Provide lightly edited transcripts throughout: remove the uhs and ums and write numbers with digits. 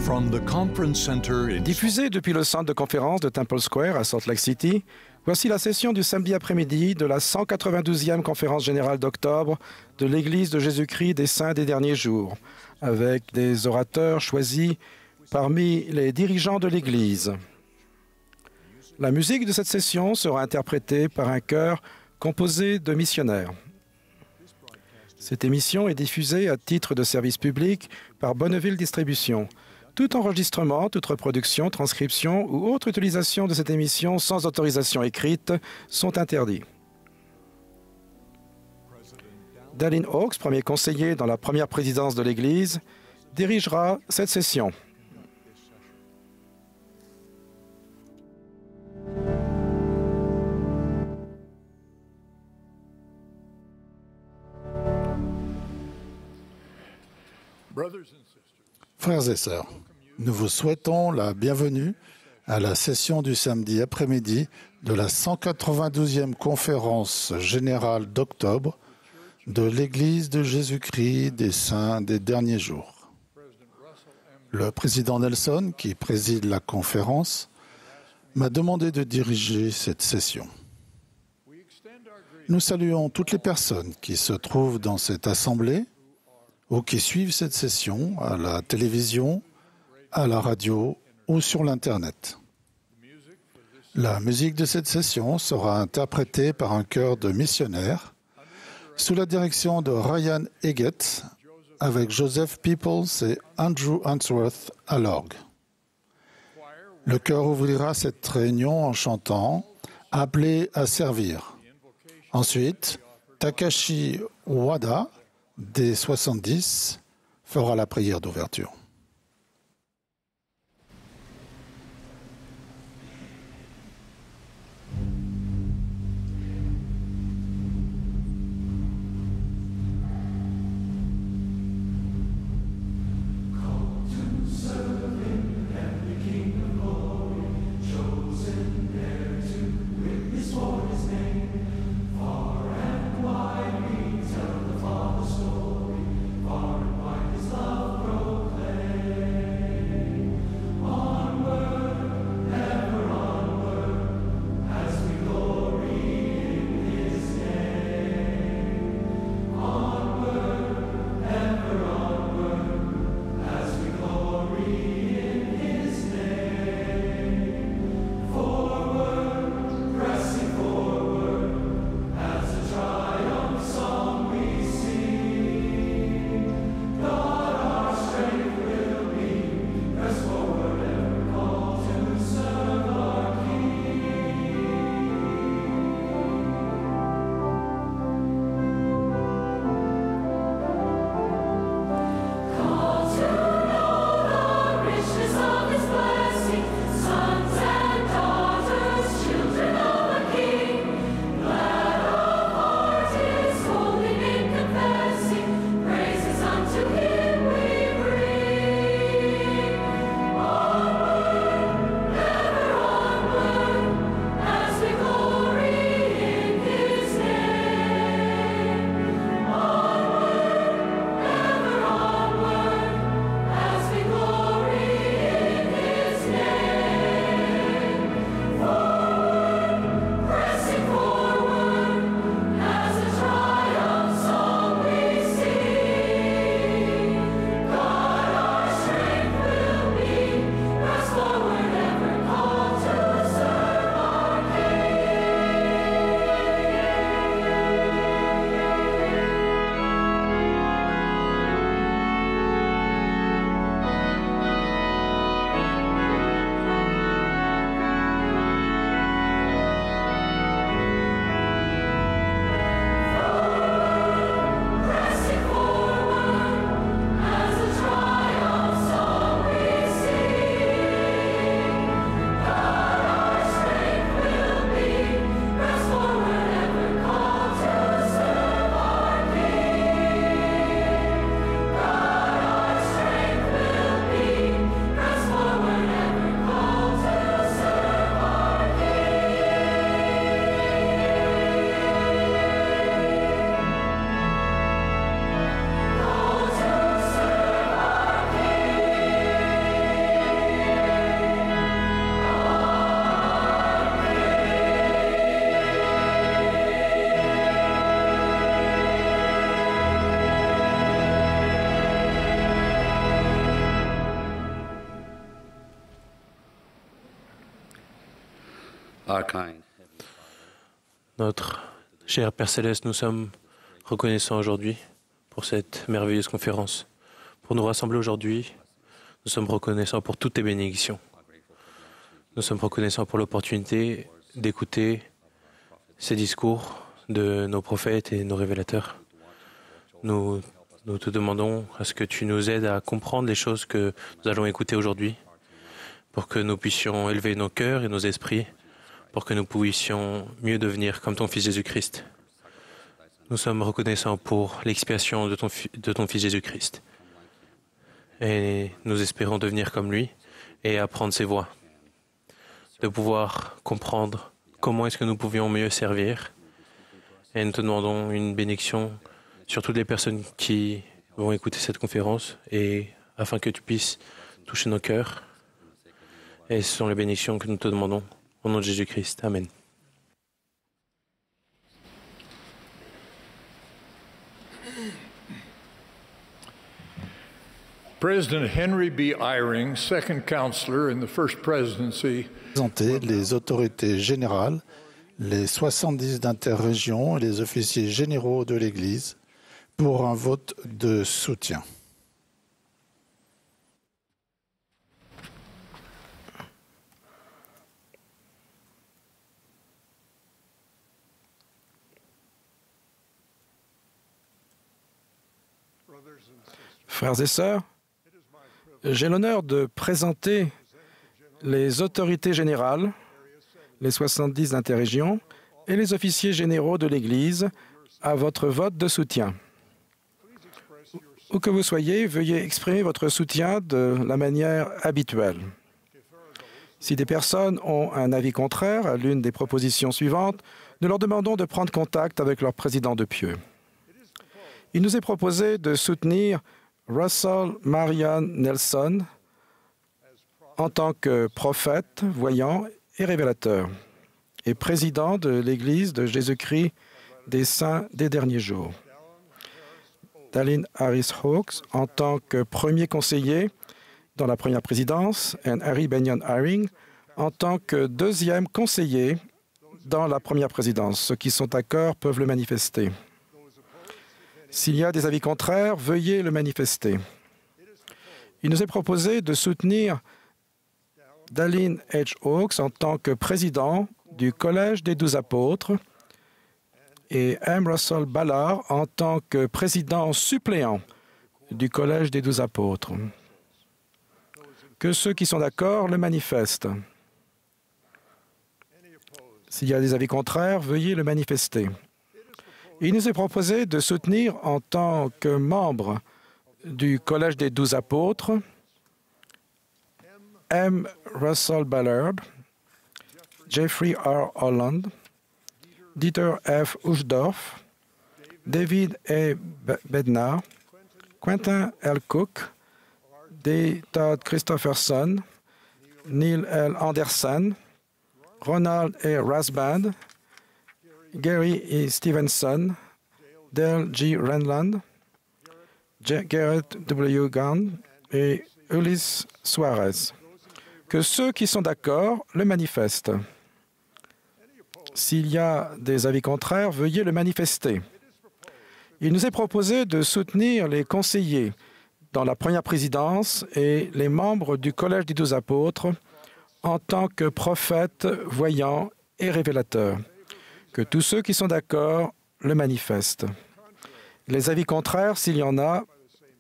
From the conference center in Diffusée depuis le centre de conférence de Temple Square à Salt Lake City, voici la session du samedi après-midi de la 192e conférence générale d'octobre de l'Église de Jésus-Christ des Saints des Derniers Jours, avec des orateurs choisis parmi les dirigeants de l'Église. La musique de cette session sera interprétée par un chœur composé de missionnaires. Cette émission est diffusée à titre de service public par Bonneville Distribution. Tout enregistrement, toute reproduction, transcription ou autre utilisation de cette émission sans autorisation écrite sont interdits. Dallin Oaks, premier conseiller dans la première présidence de l'Église, dirigera cette session. Frères et sœurs, nous vous souhaitons la bienvenue à la session du samedi après-midi de la 192e conférence générale d'octobre de l'Église de Jésus-Christ des Saints des Derniers Jours. Le président Nelson, qui préside la conférence, m'a demandé de diriger cette session. Nous saluons toutes les personnes qui se trouvent dans cette assemblée ou qui suivent cette session à la télévision, à la radio ou sur l'Internet. La musique de cette session sera interprétée par un chœur de missionnaires sous la direction de Ryan Eggett avec Joseph Peoples et Andrew Answorth à l'orgue. Le chœur ouvrira cette réunion en chantant « Appelé à servir ». Ensuite, Takashi Wada, des 70, fera la prière d'ouverture. Far and wide his love proclaim. Notre cher Père Céleste, nous sommes reconnaissants aujourd'hui pour cette merveilleuse conférence. Pour nous rassembler aujourd'hui, nous sommes reconnaissants pour toutes tes bénédictions. Nous sommes reconnaissants pour l'opportunité d'écouter ces discours de nos prophètes et nos révélateurs. Nous te demandons à ce que tu nous aides à comprendre les choses que nous allons écouter aujourd'hui, pour que nous puissions élever nos cœurs et nos esprits, pour que nous puissions mieux devenir comme ton Fils Jésus-Christ. Nous sommes reconnaissants pour l'expiation de ton Fils Jésus-Christ. Et nous espérons devenir comme lui et apprendre ses voies, de pouvoir comprendre comment est-ce que nous pouvions mieux servir. Et nous te demandons une bénédiction sur toutes les personnes qui vont écouter cette conférence, et afin que tu puisses toucher nos cœurs. Et ce sont les bénédictions que nous te demandons au nom de Jésus-Christ. Amen. President Henry B. Eyring, second counselor in the first presidency, Présenter les autorités générales, les 70 d'interrégion et les officiers généraux de l'Église pour un vote de soutien. Frères et sœurs, j'ai l'honneur de présenter les autorités générales, les 70 d'interrégion et les officiers généraux de l'Église à votre vote de soutien. Où que vous soyez, veuillez exprimer votre soutien de la manière habituelle. Si des personnes ont un avis contraire à l'une des propositions suivantes, nous leur demandons de prendre contact avec leur président de pieux. Il nous est proposé de soutenir Russell Marion Nelson en tant que prophète, voyant et révélateur, et président de l'Église de Jésus-Christ des Saints des Derniers Jours. Dallin Harris Hawkes en tant que premier conseiller dans la première présidence, et Harry Benyon Eyring en tant que deuxième conseiller dans la première présidence. Ceux qui sont d'accord peuvent le manifester. S'il y a des avis contraires, veuillez le manifester. Il nous est proposé de soutenir Dallin H. Hawkes en tant que président du Collège des 12 apôtres et M. Russell Ballard en tant que président suppléant du Collège des 12 apôtres. Que ceux qui sont d'accord le manifestent. S'il y a des avis contraires, veuillez le manifester. Il nous est proposé de soutenir en tant que membre du Collège des 12 apôtres M. Russell Ballard, Jeffrey R. Holland, Dieter F. Uchtdorf, David A. Bednar, Quentin L. Cook, D. Todd Christopherson, Neil L. Anderson, Ronald A. Rasband, Gary E. Stevenson, Dale G. Renland, Garrett W. Gunn et Ulysse Suarez. Que ceux qui sont d'accord le manifestent. S'il y a des avis contraires, veuillez le manifester. Il nous est proposé de soutenir les conseillers dans la première présidence et les membres du Collège des 12 apôtres en tant que prophètes, voyants et révélateurs. Que tous ceux qui sont d'accord le manifestent. Les avis contraires, s'il y en a,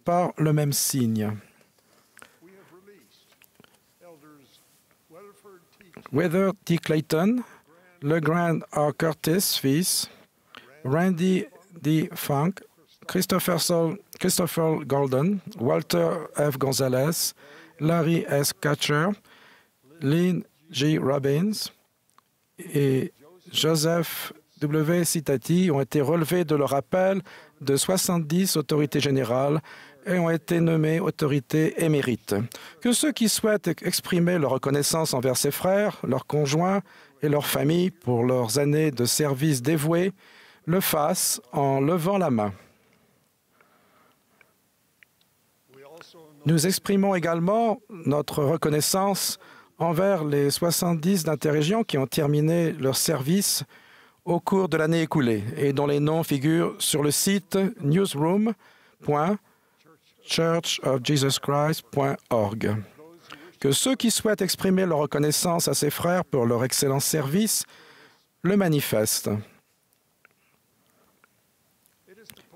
par le même signe. Weather T. Clayton, LeGrand R. Curtis, fils, Randy D. Funk, Christopher Golden, Walter F. Gonzalez, Larry S. Catcher, Lynn G. Robbins et Joseph W. Citati ont été relevés de leur appel de 70 autorités générales et ont été nommés autorités émérites. Que ceux qui souhaitent exprimer leur reconnaissance envers ses frères, leurs conjoints et leurs familles pour leurs années de service dévoué le fassent en levant la main. Nous exprimons également notre reconnaissance envers les 70 d'interrégions qui ont terminé leur service au cours de l'année écoulée et dont les noms figurent sur le site newsroom.churchofjesuschrist.org. Que ceux qui souhaitent exprimer leur reconnaissance à ces frères pour leur excellent service le manifestent.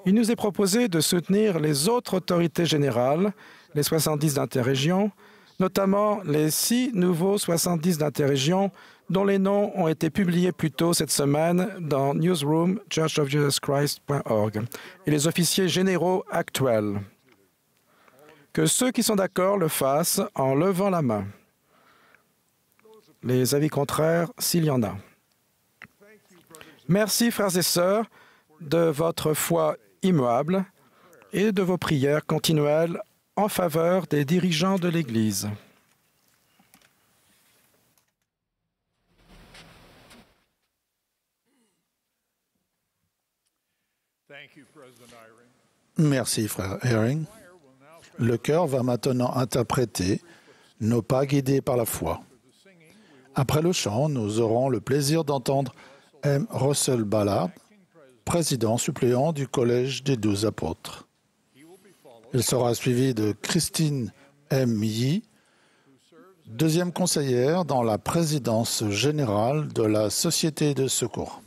Il nous est proposé de soutenir les autres autorités générales, les 70 d'interrégions, notamment les 6 nouveaux 70 d'interrégions dont les noms ont été publiés plus tôt cette semaine dans newsroom.churchofjesuschrist.org et les officiers généraux actuels. Que ceux qui sont d'accord le fassent en levant la main. Les avis contraires, s'il y en a. Merci, frères et sœurs, de votre foi immuable et de vos prières continuelles en faveur des dirigeants de l'Église. Merci, frère Herring. Le chœur va maintenant interpréter « Nos pas guidés par la foi ». Après le chant, nous aurons le plaisir d'entendre M. Russell Ballard, président suppléant du Collège des 12 apôtres. Il sera suivi de Christine M. Yee, deuxième conseillère dans la présidence générale de la Société de secours.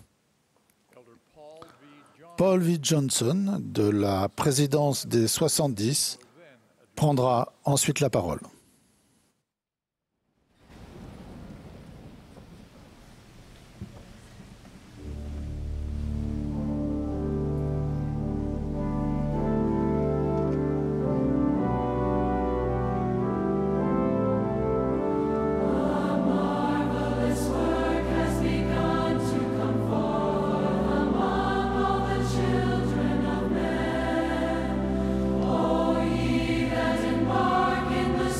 Paul V. Johnson, de la présidence des 70, prendra ensuite la parole. Oh, ye that embark in the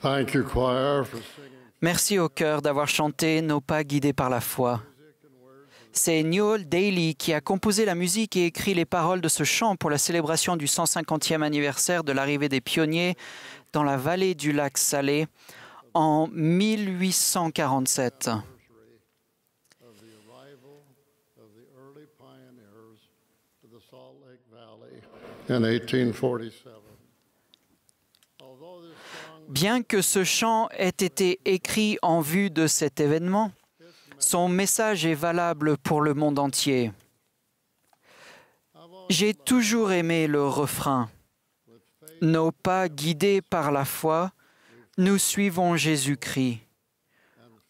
Thank you, choir, for singing. Merci au chœur d'avoir chanté Nos pas guidés par la foi. C'est Newell Daly qui a composé la musique et écrit les paroles de ce chant pour la célébration du 150e anniversaire de l'arrivée des pionniers dans la vallée du lac Salé en 1847. Of the arrival of the early pioneers to the Salt Lake Valley in 1847. Although this song Bien que ce chant ait été écrit en vue de cet événement, son message est valable pour le monde entier. J'ai toujours aimé le refrain. Nos pas guidés par la foi, nous suivons Jésus-Christ.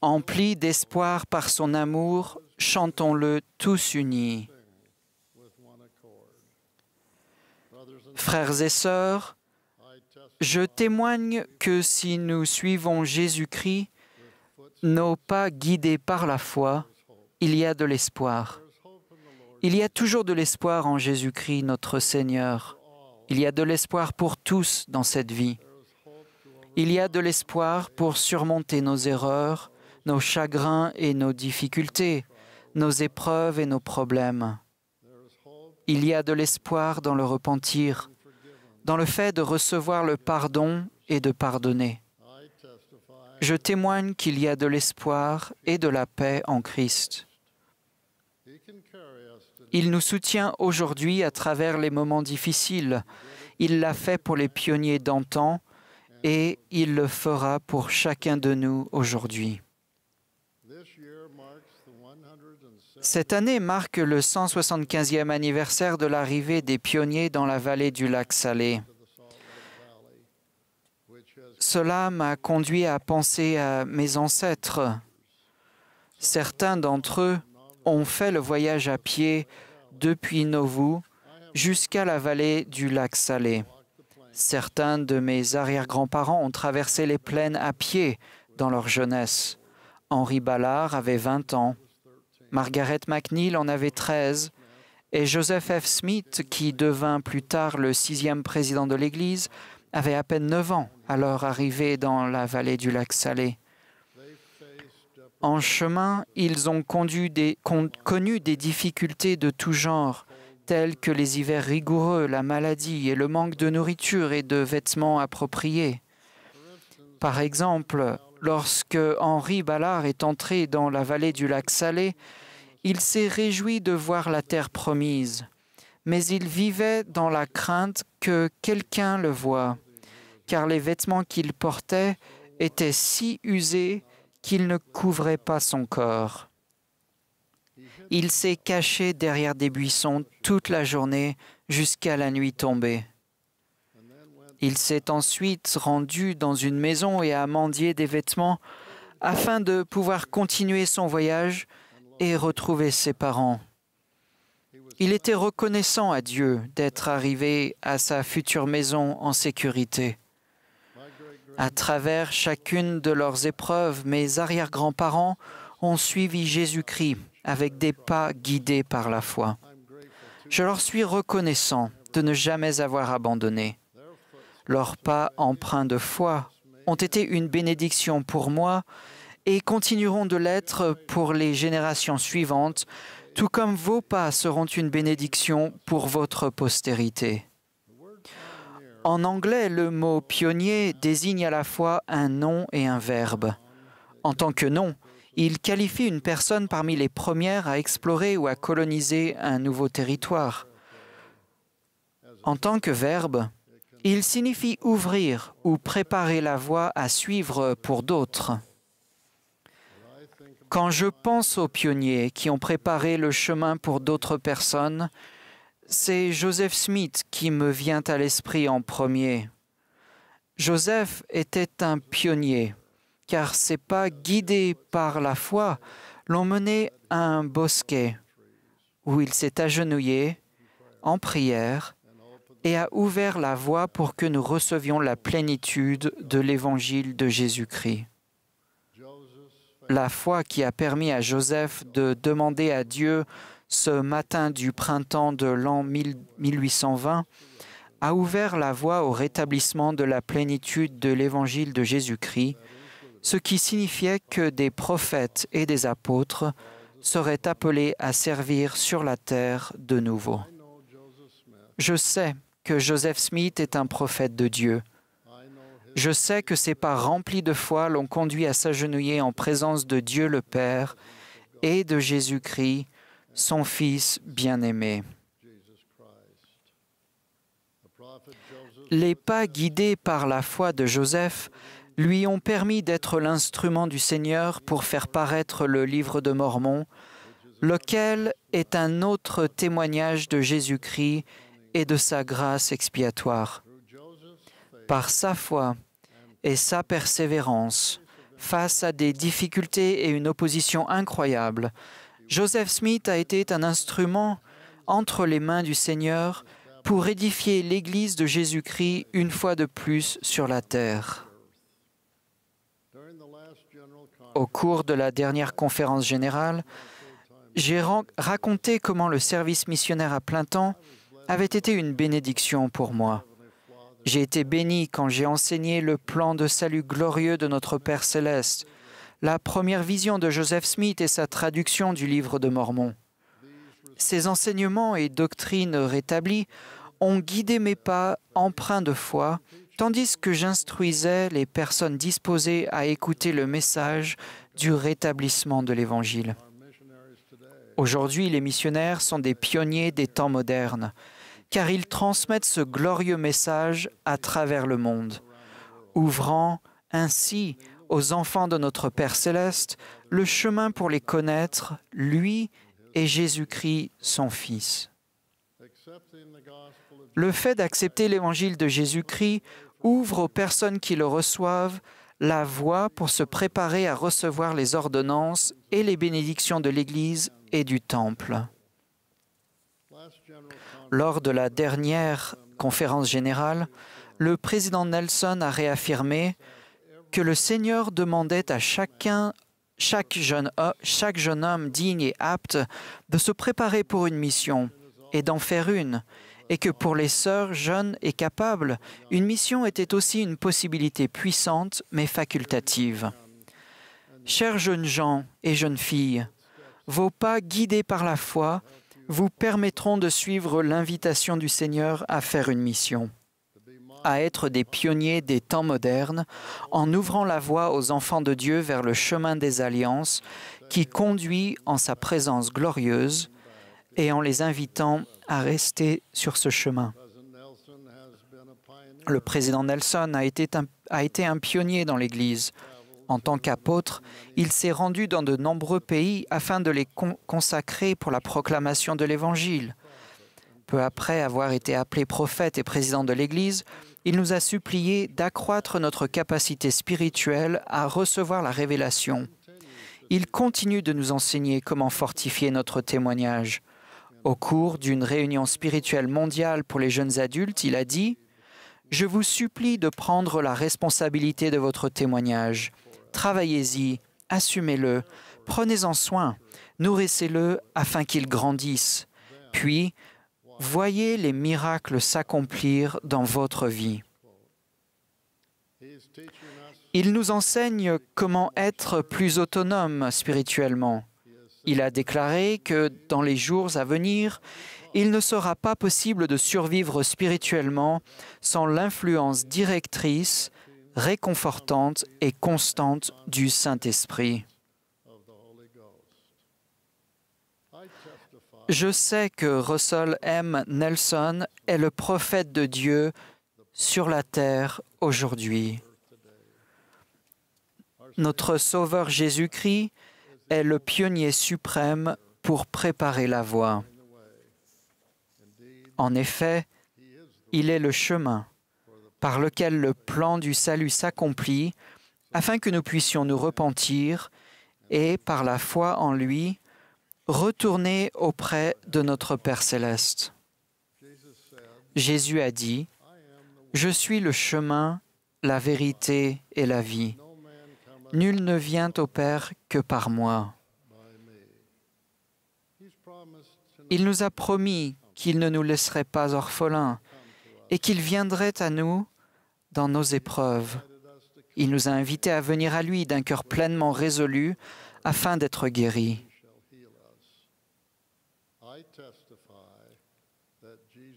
Emplis d'espoir par son amour, chantons-le tous unis. with one accord. Brothers and Frères et sœurs, I testify je témoigne que si nous suivons Jésus-Christ, nos pas guidés par la foi, il y a de l'espoir. Il y a toujours de l'espoir en Jésus-Christ, notre Seigneur. Il y a de l'espoir pour tous dans cette vie. Il y a de l'espoir pour surmonter nos erreurs, nos chagrins et nos difficultés, nos épreuves et nos problèmes. Il y a de l'espoir dans le repentir, dans le fait de recevoir le pardon et de pardonner. I testify Je témoigne qu'il y a de l'espoir et de la paix en Christ. He can carry us to Il nous soutient aujourd'hui à travers les moments difficiles. Il l'a fait pour les pionniers d'antan et il le fera pour chacun de nous aujourd'hui. this year marks the 107th Cette année marque le 175e anniversaire de l'arrivée des pionniers dans la vallée du lac Salé. of the Salt Lake Valley, which has Cela m'a conduit à penser à mes ancêtres. Certains d'entre eux ont fait le voyage à pied depuis Nauvoo jusqu'à la vallée du lac Salé. Certains de mes arrière-grands-parents ont traversé les plaines à pied dans leur jeunesse. Henri Ballard avait 20 ans, Margaret McNeil en avait 13, et Joseph F. Smith, qui devint plus tard le 6e président de l'Église, avait à peine 9 ans à leur arrivée dans la vallée du lac Salé. En chemin, ils ont connu des difficultés de tout genre, telles que les hivers rigoureux, la maladie et le manque de nourriture et de vêtements appropriés. Par exemple, lorsque Henri Ballard est entré dans la vallée du lac Salé, il s'est réjoui de voir la terre promise, mais il vivait dans la crainte que quelqu'un le voie, car les vêtements qu'il portait étaient si usés qu'ils ne couvraient pas son corps. Il s'est caché derrière des buissons toute la journée jusqu'à la nuit tombée. Il s'est ensuite rendu dans une maison et a mendié des vêtements afin de pouvoir continuer son voyage et retrouver ses parents. Il était reconnaissant à Dieu d'être arrivé à sa future maison en sécurité. À travers chacune de leurs épreuves, mes arrière-grands-parents ont suivi Jésus-Christ avec des pas guidés par la foi. Je leur suis reconnaissant de ne jamais avoir abandonné. Leurs pas empreints de foi ont été une bénédiction pour moi et continueront de l'être pour les générations suivantes, tout comme vos pas seront une bénédiction pour votre postérité. En anglais, le mot pionnier désigne à la fois un nom et un verbe. En tant que nom, il qualifie une personne parmi les premières à explorer ou à coloniser un nouveau territoire. En tant que verbe, il signifie ouvrir ou préparer la voie à suivre pour d'autres. Quand je pense aux pionniers qui ont préparé le chemin pour d'autres personnes, c'est Joseph Smith qui me vient à l'esprit en premier. Joseph était un pionnier, car ses pas guidés par la foi l'ont mené à un bosquet où il s'est agenouillé en prière et a ouvert la voie pour que nous recevions la plénitude de l'évangile de Jésus-Christ. La foi qui a permis à Joseph de demander à Dieu ce matin du printemps de l'an 1820 a ouvert la voie au rétablissement de la plénitude de l'évangile de Jésus-Christ, ce qui signifiait que des prophètes et des apôtres seraient appelés à servir sur la terre de nouveau. Je sais que Joseph Smith est un prophète de Dieu. Je sais que ses pas remplis de foi l'ont conduit à s'agenouiller en présence de Dieu le Père et de Jésus-Christ, son Fils bien-aimé. Les pas guidés par la foi de Joseph lui ont permis d'être l'instrument du Seigneur pour faire paraître le livre de Mormon, lequel est un autre témoignage de Jésus-Christ et de sa grâce expiatoire. Par sa foi et sa persévérance, face à des difficultés et une opposition incroyable, Joseph Smith a été un instrument entre les mains du Seigneur pour édifier l'Église de Jésus-Christ une fois de plus sur la terre. Au cours de la dernière conférence générale, j'ai raconté comment le service missionnaire à plein temps avait été une bénédiction pour moi. J'ai été béni quand j'ai enseigné le plan de salut glorieux de notre Père céleste, la première vision de Joseph Smith et sa traduction du livre de Mormon. Ces enseignements et doctrines rétablies ont guidé mes pas empreints de foi, tandis que j'instruisais les personnes disposées à écouter le message du rétablissement de l'Évangile. Aujourd'hui, les missionnaires sont des pionniers des temps modernes, car ils transmettent ce glorieux message à travers le monde, ouvrant ainsi aux enfants de notre Père céleste le chemin pour les connaître, lui et Jésus-Christ, son Fils. Le fait d'accepter l'Évangile de Jésus-Christ ouvre aux personnes qui le reçoivent la voie pour se préparer à recevoir les ordonnances et les bénédictions de l'Église et du Temple. Lors de la dernière conférence générale, le président Nelson a réaffirmé que le Seigneur demandait à chaque jeune homme digne et apte de se préparer pour une mission et d'en faire une, et que pour les sœurs jeunes et capables, une mission était aussi une possibilité puissante mais facultative. Chers jeunes gens et jeunes filles, vos pas guidés par la foi vous permettront de suivre l'invitation du Seigneur à faire une mission, à être des pionniers des temps modernes, en ouvrant la voie aux enfants de Dieu vers le chemin des alliances qui conduit en sa présence glorieuse et en les invitant à rester sur ce chemin. Le président Nelson a été un pionnier dans l'Église. En tant qu'apôtre, il s'est rendu dans de nombreux pays afin de les consacrer pour la proclamation de l'Évangile. Peu après avoir été appelé prophète et président de l'Église, il nous a supplié d'accroître notre capacité spirituelle à recevoir la révélation. Il continue de nous enseigner comment fortifier notre témoignage. Au cours d'une réunion spirituelle mondiale pour les jeunes adultes, il a dit « Je vous supplie de prendre la responsabilité de votre témoignage. Travaillez-y, assumez-le, prenez-en soin, nourrissez-le afin qu'il grandisse. Puis, voyez les miracles s'accomplir dans votre vie. » Il nous enseigne comment être plus autonome spirituellement. Il a déclaré que dans les jours à venir, il ne sera pas possible de survivre spirituellement sans l'influence directrice, réconfortante et constante du Saint-Esprit. Je sais que Russell M. Nelson est le prophète de Dieu sur la terre aujourd'hui. Notre Sauveur Jésus-Christ est le pionnier suprême pour préparer la voie. En effet, il est le chemin par lequel le plan du salut s'accomplit afin que nous puissions nous repentir et, par la foi en lui, retourner auprès de notre Père céleste. Jésus a dit, « Je suis le chemin, la vérité et la vie. Nul ne vient au Père que par moi. » Il nous a promis qu'il ne nous laisserait pas orphelins et qu'il viendrait à nous dans nos épreuves. Il nous a invités à venir à lui d'un cœur pleinement résolu afin d'être guéris.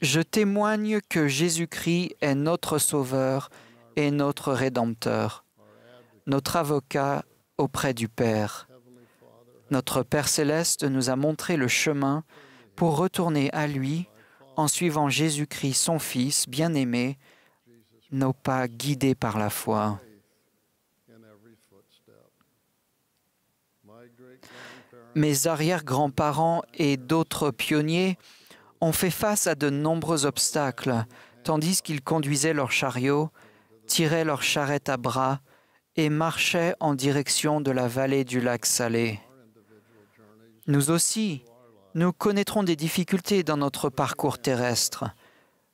Je témoigne que Jésus-Christ est notre Sauveur et notre Rédempteur, notre avocat auprès du Père. Notre Père céleste nous a montré le chemin pour retourner à lui en suivant Jésus-Christ, son Fils bien-aimé, nos pas guidés par la foi. Mes arrière-grands-parents et d'autres pionniers ont fait face à de nombreux obstacles, tandis qu'ils conduisaient leurs chariots, tiraient leurs charrettes à bras et marchaient en direction de la vallée du lac Salé. Nous aussi, nous connaîtrons des difficultés dans notre parcours terrestre.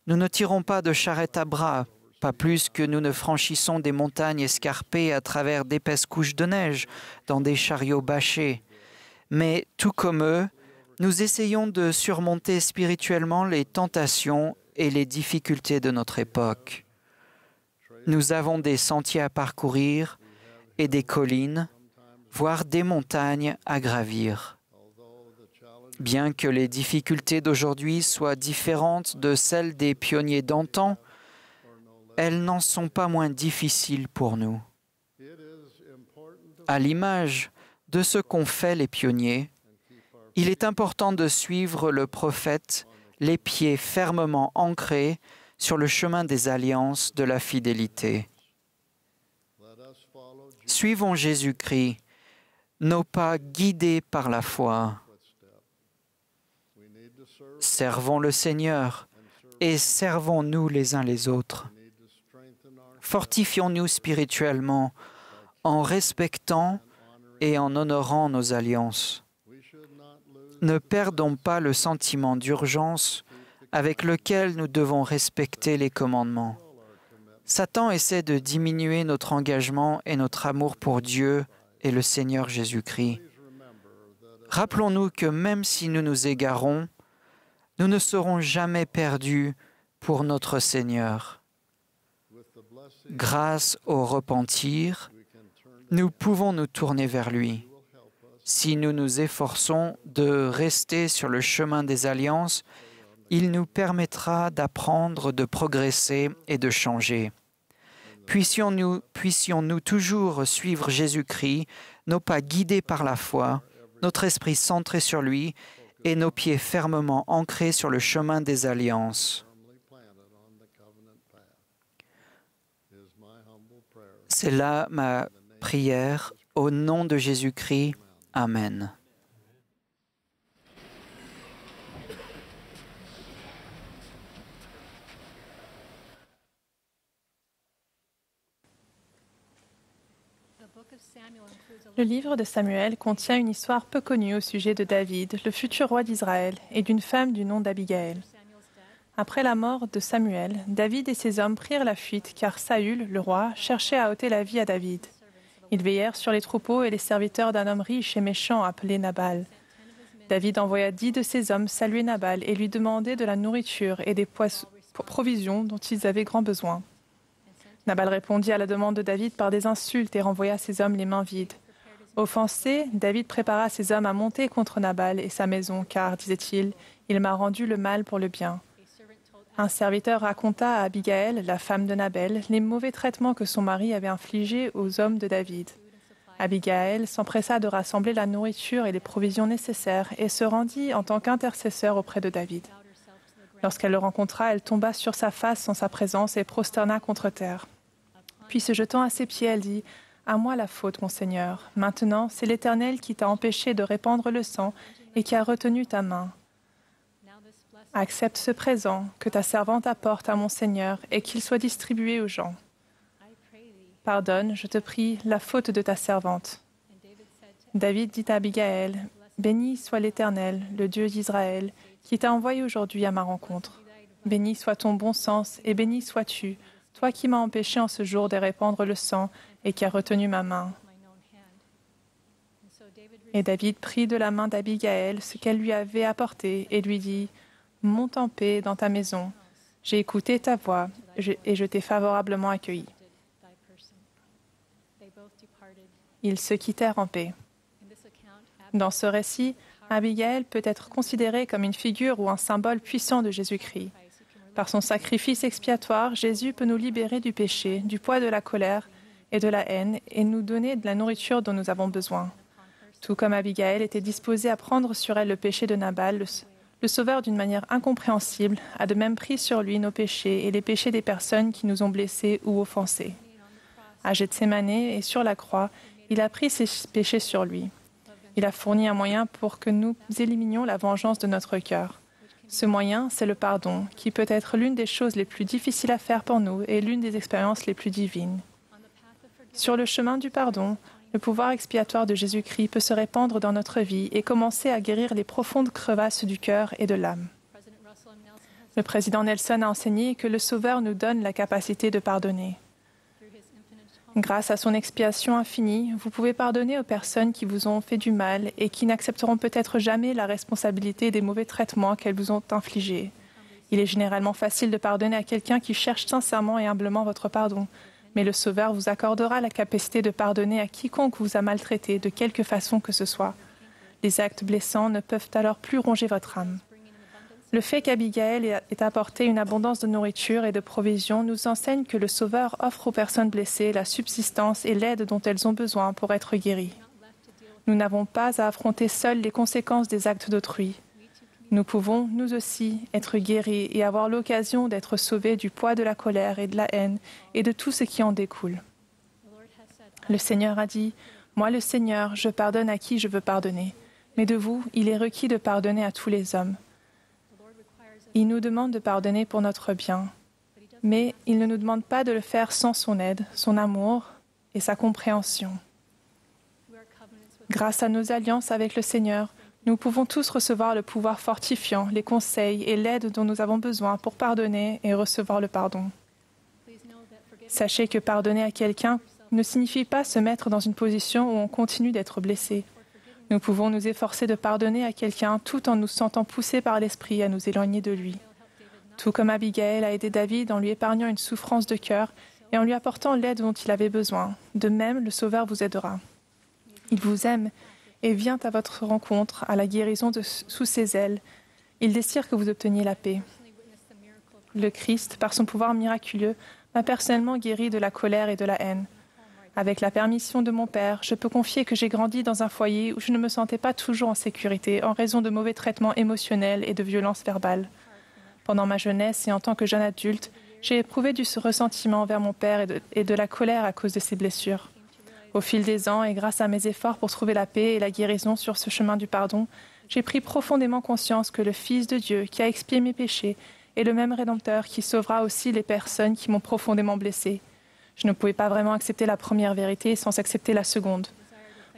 Nous ne tirons pas de charrette à bras, pas plus que nous ne franchissons des montagnes escarpées à travers d'épaisses couches de neige dans des chariots bâchés. Mais tout comme eux, nous essayons de surmonter spirituellement les tentations et les difficultés de notre époque. Nous avons des sentiers à parcourir et des collines, voire des montagnes à gravir. Bien que les difficultés d'aujourd'hui soient différentes de celles des pionniers d'antan, elles n'en sont pas moins difficiles pour nous. À l'image de ce qu'ont fait les pionniers, il est important de suivre le prophète les pieds fermement ancrés sur le chemin des alliances de la fidélité. Suivons Jésus-Christ, nos pas guidés par la foi. Servons le Seigneur et servons-nous les uns les autres. Fortifions-nous spirituellement en respectant et en honorant nos alliances. Ne perdons pas le sentiment d'urgence avec lequel nous devons respecter les commandements. Satan essaie de diminuer notre engagement et notre amour pour Dieu et le Seigneur Jésus-Christ. Rappelons-nous que même si nous nous égarons, nous ne serons jamais perdus pour notre Seigneur. Grâce au repentir, nous pouvons nous tourner vers lui. Si nous nous efforçons de rester sur le chemin des alliances, il nous permettra d'apprendre, de progresser et de changer. Puissions-nous toujours suivre Jésus-Christ, nos pas guidés par la foi, notre esprit centré sur lui et nos pieds fermement ancrés sur le chemin des alliances. C'est là ma prière au nom de Jésus-Christ. Amen. Le livre de Samuel contient une histoire peu connue au sujet de David, le futur roi d'Israël, et d'une femme du nom d'Abigaël. Après la mort de Samuel, David et ses hommes prirent la fuite car Saül, le roi, cherchait à ôter la vie à David. Ils veillèrent sur les troupeaux et les serviteurs d'un homme riche et méchant appelé Nabal. David envoya 10 de ses hommes saluer Nabal et lui demander de la nourriture et des provisions dont ils avaient grand besoin. Nabal répondit à la demande de David par des insultes et renvoya ses hommes les mains vides. Offensé, David prépara ses hommes à monter contre Nabal et sa maison, car, disait-il, il m'a rendu le mal pour le bien. Un serviteur raconta à Abigaël, la femme de Nabal, les mauvais traitements que son mari avait infligés aux hommes de David. Abigaël s'empressa de rassembler la nourriture et les provisions nécessaires et se rendit en tant qu'intercesseur auprès de David. Lorsqu'elle le rencontra, elle tomba sur sa face en sa présence et prosterna contre terre. Puis se jetant à ses pieds, elle dit « À moi la faute, mon Seigneur. Maintenant, c'est l'Éternel qui t'a empêché de répandre le sang et qui a retenu ta main. Accepte ce présent que ta servante apporte à mon Seigneur et qu'il soit distribué aux gens. Pardonne, je te prie, la faute de ta servante. » David dit à Abigaël, « Béni soit l'Éternel, le Dieu d'Israël, qui t'a envoyé aujourd'hui à ma rencontre. Béni soit ton bon sens et béni sois-tu, toi qui m'as empêché en ce jour de répandre le sang et qui as retenu ma main. » Et David prit de la main d'Abigaël ce qu'elle lui avait apporté et lui dit, « Monte en paix dans ta maison. J'ai écouté ta voix et je t'ai favorablement accueilli. Ils se quittèrent en paix. Dans ce récit, Abigail peut être considérée comme une figure ou un symbole puissant de Jésus-Christ. Par son sacrifice expiatoire, Jésus peut nous libérer du péché, du poids de la colère et de la haine et nous donner de la nourriture dont nous avons besoin. Tout comme Abigail était disposée à prendre sur elle le péché de Nabal, le Sauveur, d'une manière incompréhensible, a de même pris sur lui nos péchés et les péchés des personnes qui nous ont blessés ou offensés. À Gethsémane et sur la croix, il a pris ses péchés sur lui. Il a fourni un moyen pour que nous éliminions la vengeance de notre cœur. Ce moyen, c'est le pardon, qui peut être l'une des choses les plus difficiles à faire pour nous et l'une des expériences les plus divines. Sur le chemin du pardon, le pouvoir expiatoire de Jésus-Christ peut se répandre dans notre vie et commencer à guérir les profondes crevasses du cœur et de l'âme. Le président Nelson a enseigné que le Sauveur nous donne la capacité de pardonner. Grâce à son expiation infinie, vous pouvez pardonner aux personnes qui vous ont fait du mal et qui n'accepteront peut-être jamais la responsabilité des mauvais traitements qu'elles vous ont infligés. Il est généralement facile de pardonner à quelqu'un qui cherche sincèrement et humblement votre pardon, mais le Sauveur vous accordera la capacité de pardonner à quiconque vous a maltraité de quelque façon que ce soit. Les actes blessants ne peuvent alors plus ronger votre âme. Le fait qu'Abigail ait apporté une abondance de nourriture et de provisions nous enseigne que le Sauveur offre aux personnes blessées la subsistance et l'aide dont elles ont besoin pour être guéries. Nous n'avons pas à affronter seuls les conséquences des actes d'autrui. Nous pouvons, nous aussi, être guéris et avoir l'occasion d'être sauvés du poids de la colère et de la haine et de tout ce qui en découle. Le Seigneur a dit, « Moi, le Seigneur, je pardonne à qui je veux pardonner. Mais de vous, il est requis de pardonner à tous les hommes. » Il nous demande de pardonner pour notre bien, mais il ne nous demande pas de le faire sans son aide, son amour et sa compréhension. Grâce à nos alliances avec le Seigneur, nous pouvons tous recevoir le pouvoir fortifiant, les conseils et l'aide dont nous avons besoin pour pardonner et recevoir le pardon. Sachez que pardonner à quelqu'un ne signifie pas se mettre dans une position où on continue d'être blessé. Nous pouvons nous efforcer de pardonner à quelqu'un tout en nous sentant poussés par l'Esprit à nous éloigner de lui. Tout comme Abigail a aidé David en lui épargnant une souffrance de cœur et en lui apportant l'aide dont il avait besoin, de même le Sauveur vous aidera. Il vous aime et vient à votre rencontre à la guérison sous ses ailes. Il désire que vous obteniez la paix. Le Christ, par son pouvoir miraculeux, m'a personnellement guéri de la colère et de la haine. Avec la permission de mon père, je peux confier que j'ai grandi dans un foyer où je ne me sentais pas toujours en sécurité en raison de mauvais traitements émotionnels et de violences verbales. Pendant ma jeunesse et en tant que jeune adulte, j'ai éprouvé du ressentiment envers mon père et de la colère à cause de ses blessures. Au fil des ans et grâce à mes efforts pour trouver la paix et la guérison sur ce chemin du pardon, j'ai pris profondément conscience que le Fils de Dieu qui a expié mes péchés est le même Rédempteur qui sauvera aussi les personnes qui m'ont profondément blessé. Je ne pouvais pas vraiment accepter la première vérité sans accepter la seconde.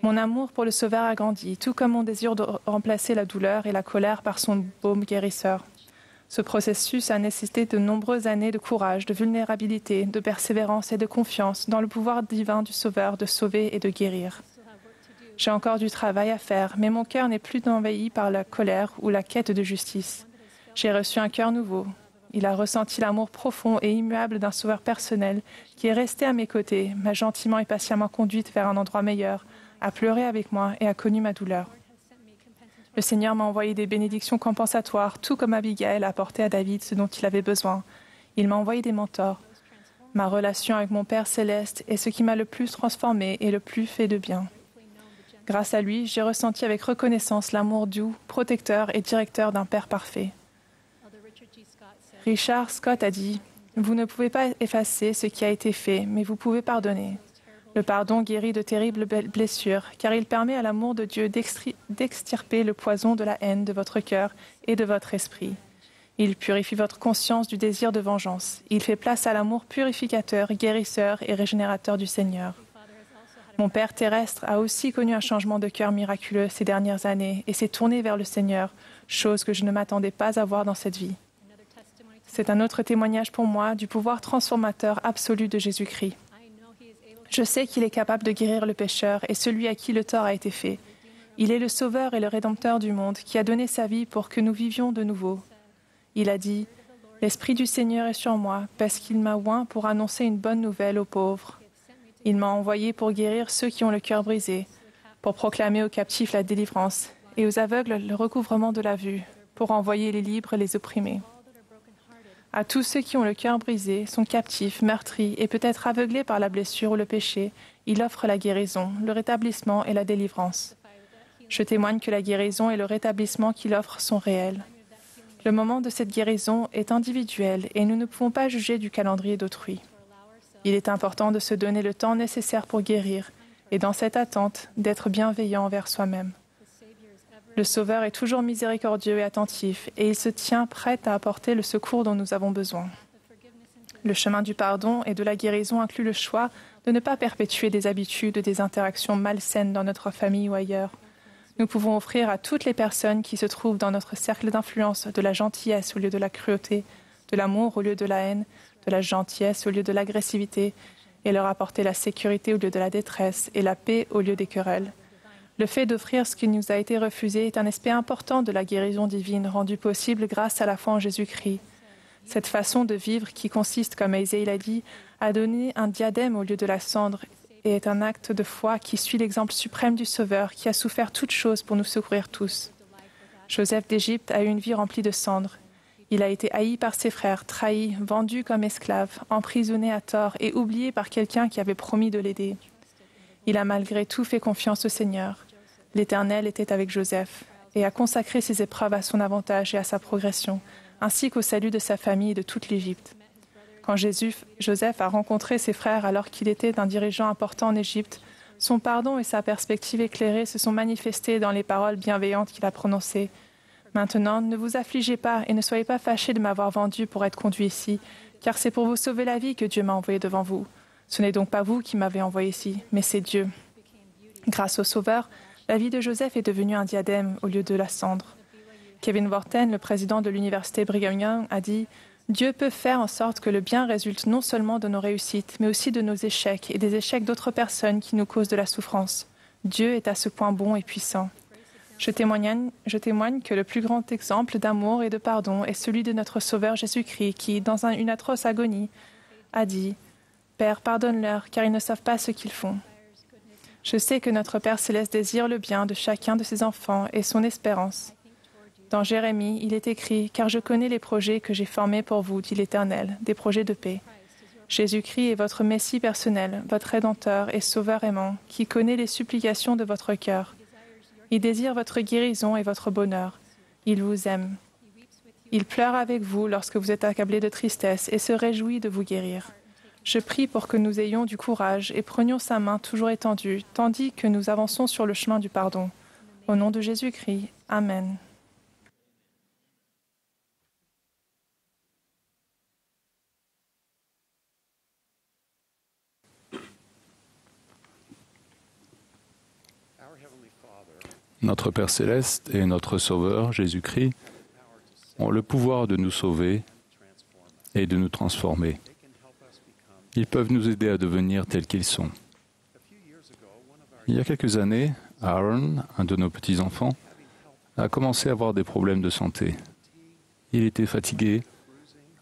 Mon amour pour le Sauveur a grandi, tout comme mon désir de remplacer la douleur et la colère par son baume guérisseur. Ce processus a nécessité de nombreuses années de courage, de vulnérabilité, de persévérance et de confiance dans le pouvoir divin du Sauveur de sauver et de guérir. J'ai encore du travail à faire, mais mon cœur n'est plus envahi par la colère ou la quête de justice. J'ai reçu un cœur nouveau. Il a ressenti l'amour profond et immuable d'un Sauveur personnel qui est resté à mes côtés, m'a gentiment et patiemment conduite vers un endroit meilleur, a pleuré avec moi et a connu ma douleur. Le Seigneur m'a envoyé des bénédictions compensatoires, tout comme Abigail a apporté à David ce dont il avait besoin. Il m'a envoyé des mentors. Ma relation avec mon Père céleste est ce qui m'a le plus transformé et le plus fait de bien. Grâce à lui, j'ai ressenti avec reconnaissance l'amour doux, protecteur et directeur d'un Père parfait. Richard Scott a dit « Vous ne pouvez pas effacer ce qui a été fait, mais vous pouvez pardonner. Le pardon guérit de terribles blessures, car il permet à l'amour de Dieu d'extirper le poison de la haine de votre cœur et de votre esprit. Il purifie votre conscience du désir de vengeance. Il fait place à l'amour purificateur, guérisseur et régénérateur du Seigneur. Mon Père terrestre a aussi connu un changement de cœur miraculeux ces dernières années et s'est tourné vers le Seigneur, chose que je ne m'attendais pas à voir dans cette vie. C'est un autre témoignage pour moi du pouvoir transformateur absolu de Jésus-Christ. Je sais qu'il est capable de guérir le pécheur et celui à qui le tort a été fait. Il est le Sauveur et le Rédempteur du monde qui a donné sa vie pour que nous vivions de nouveau. Il a dit « L'Esprit du Seigneur est sur moi, parce qu'il m'a oint pour annoncer une bonne nouvelle aux pauvres. Il m'a envoyé pour guérir ceux qui ont le cœur brisé, pour proclamer aux captifs la délivrance, et aux aveugles le recouvrement de la vue, pour envoyer les libres et les opprimés. À tous ceux qui ont le cœur brisé, sont captifs, meurtris et peut-être aveuglés par la blessure ou le péché, il offre la guérison, le rétablissement et la délivrance. Je témoigne que la guérison et le rétablissement qu'il offre sont réels. Le moment de cette guérison est individuel et nous ne pouvons pas juger du calendrier d'autrui. Il est important de se donner le temps nécessaire pour guérir et dans cette attente d'être bienveillant envers soi-même. Le Sauveur est toujours miséricordieux et attentif et il se tient prêt à apporter le secours dont nous avons besoin. Le chemin du pardon et de la guérison inclut le choix de ne pas perpétuer des habitudes ou des interactions malsaines dans notre famille ou ailleurs. Nous pouvons offrir à toutes les personnes qui se trouvent dans notre cercle d'influence de la gentillesse au lieu de la cruauté, de l'amour au lieu de la haine, de la gentillesse au lieu de l'agressivité, et leur apporter la sécurité au lieu de la détresse et la paix au lieu des querelles. Le fait d'offrir ce qui nous a été refusé est un aspect important de la guérison divine rendue possible grâce à la foi en Jésus-Christ. Cette façon de vivre qui consiste, comme Ésaïe l'a dit, à donner un diadème au lieu de la cendre et est un acte de foi qui suit l'exemple suprême du Sauveur qui a souffert toutes choses pour nous secourir tous. Joseph d'Égypte a eu une vie remplie de cendres. Il a été haï par ses frères, trahi, vendu comme esclave, emprisonné à tort et oublié par quelqu'un qui avait promis de l'aider. Il a malgré tout fait confiance au Seigneur. L'Éternel était avec Joseph et a consacré ses épreuves à son avantage et à sa progression, ainsi qu'au salut de sa famille et de toute l'Égypte. Quand Joseph a rencontré ses frères alors qu'il était un dirigeant important en Égypte, son pardon et sa perspective éclairée se sont manifestés dans les paroles bienveillantes qu'il a prononcées. Maintenant, ne vous affligez pas et ne soyez pas fâchés de m'avoir vendu pour être conduit ici, car c'est pour vous sauver la vie que Dieu m'a envoyé devant vous. Ce n'est donc pas vous qui m'avez envoyé ici, mais c'est Dieu. Grâce au Sauveur, la vie de Joseph est devenue un diadème au lieu de la cendre. Kevin Worten, le président de l'université Brigham Young, a dit « Dieu peut faire en sorte que le bien résulte non seulement de nos réussites, mais aussi de nos échecs et des échecs d'autres personnes qui nous causent de la souffrance. Dieu est à ce point bon et puissant. » Je témoigne que le plus grand exemple d'amour et de pardon est celui de notre Sauveur Jésus-Christ qui, dans une atroce agonie, a dit « Père, pardonne-leur, car ils ne savent pas ce qu'ils font. » Je sais que notre Père céleste désire le bien de chacun de ses enfants et son espérance. Dans Jérémie, il est écrit « Car je connais les projets que j'ai formés pour vous, dit l'Éternel, des projets de paix. » Jésus-Christ est votre Messie personnel, votre Rédempteur et Sauveur aimant, qui connaît les supplications de votre cœur. Il désire votre guérison et votre bonheur. Il vous aime. Il pleure avec vous lorsque vous êtes accablé de tristesse et se réjouit de vous guérir. Je prie pour que nous ayons du courage et prenions sa main toujours étendue, tandis que nous avançons sur le chemin du pardon. Au nom de Jésus-Christ, Amen. Notre Père céleste et notre Sauveur, Jésus-Christ, ont le pouvoir de nous sauver et de nous transformer. Ils peuvent nous aider à devenir tels qu'ils sont. Il y a quelques années, Aaron, un de nos petits-enfants, a commencé à avoir des problèmes de santé. Il était fatigué,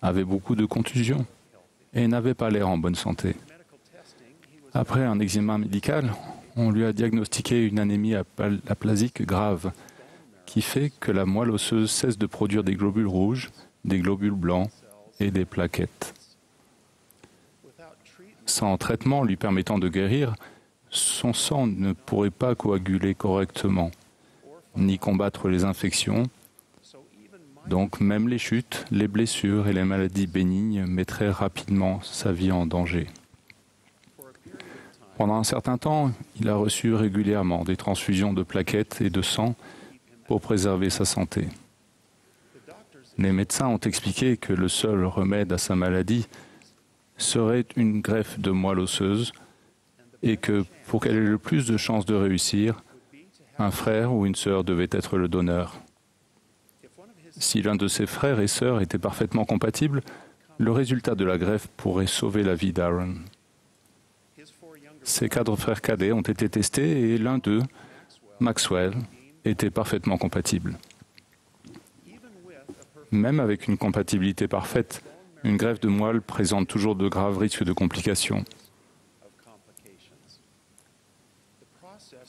avait beaucoup de contusions et n'avait pas l'air en bonne santé. Après un examen médical, on lui a diagnostiqué une anémie aplasique grave qui fait que la moelle osseuse cesse de produire des globules rouges, des globules blancs et des plaquettes. Sans traitement lui permettant de guérir, son sang ne pourrait pas coaguler correctement, ni combattre les infections. Donc même les chutes, les blessures et les maladies bénignes mettraient rapidement sa vie en danger. Pendant un certain temps, il a reçu régulièrement des transfusions de plaquettes et de sang pour préserver sa santé. Les médecins ont expliqué que le seul remède à sa maladie serait une greffe de moelle osseuse et que pour qu'elle ait le plus de chances de réussir, un frère ou une sœur devait être le donneur. Si l'un de ses frères et sœurs était parfaitement compatible, le résultat de la greffe pourrait sauver la vie d'Aaron. Ses 4 frères cadets ont été testés et l'un d'eux, Maxwell, était parfaitement compatible. Même avec une compatibilité parfaite, une greffe de moelle présente toujours de graves risques de complications.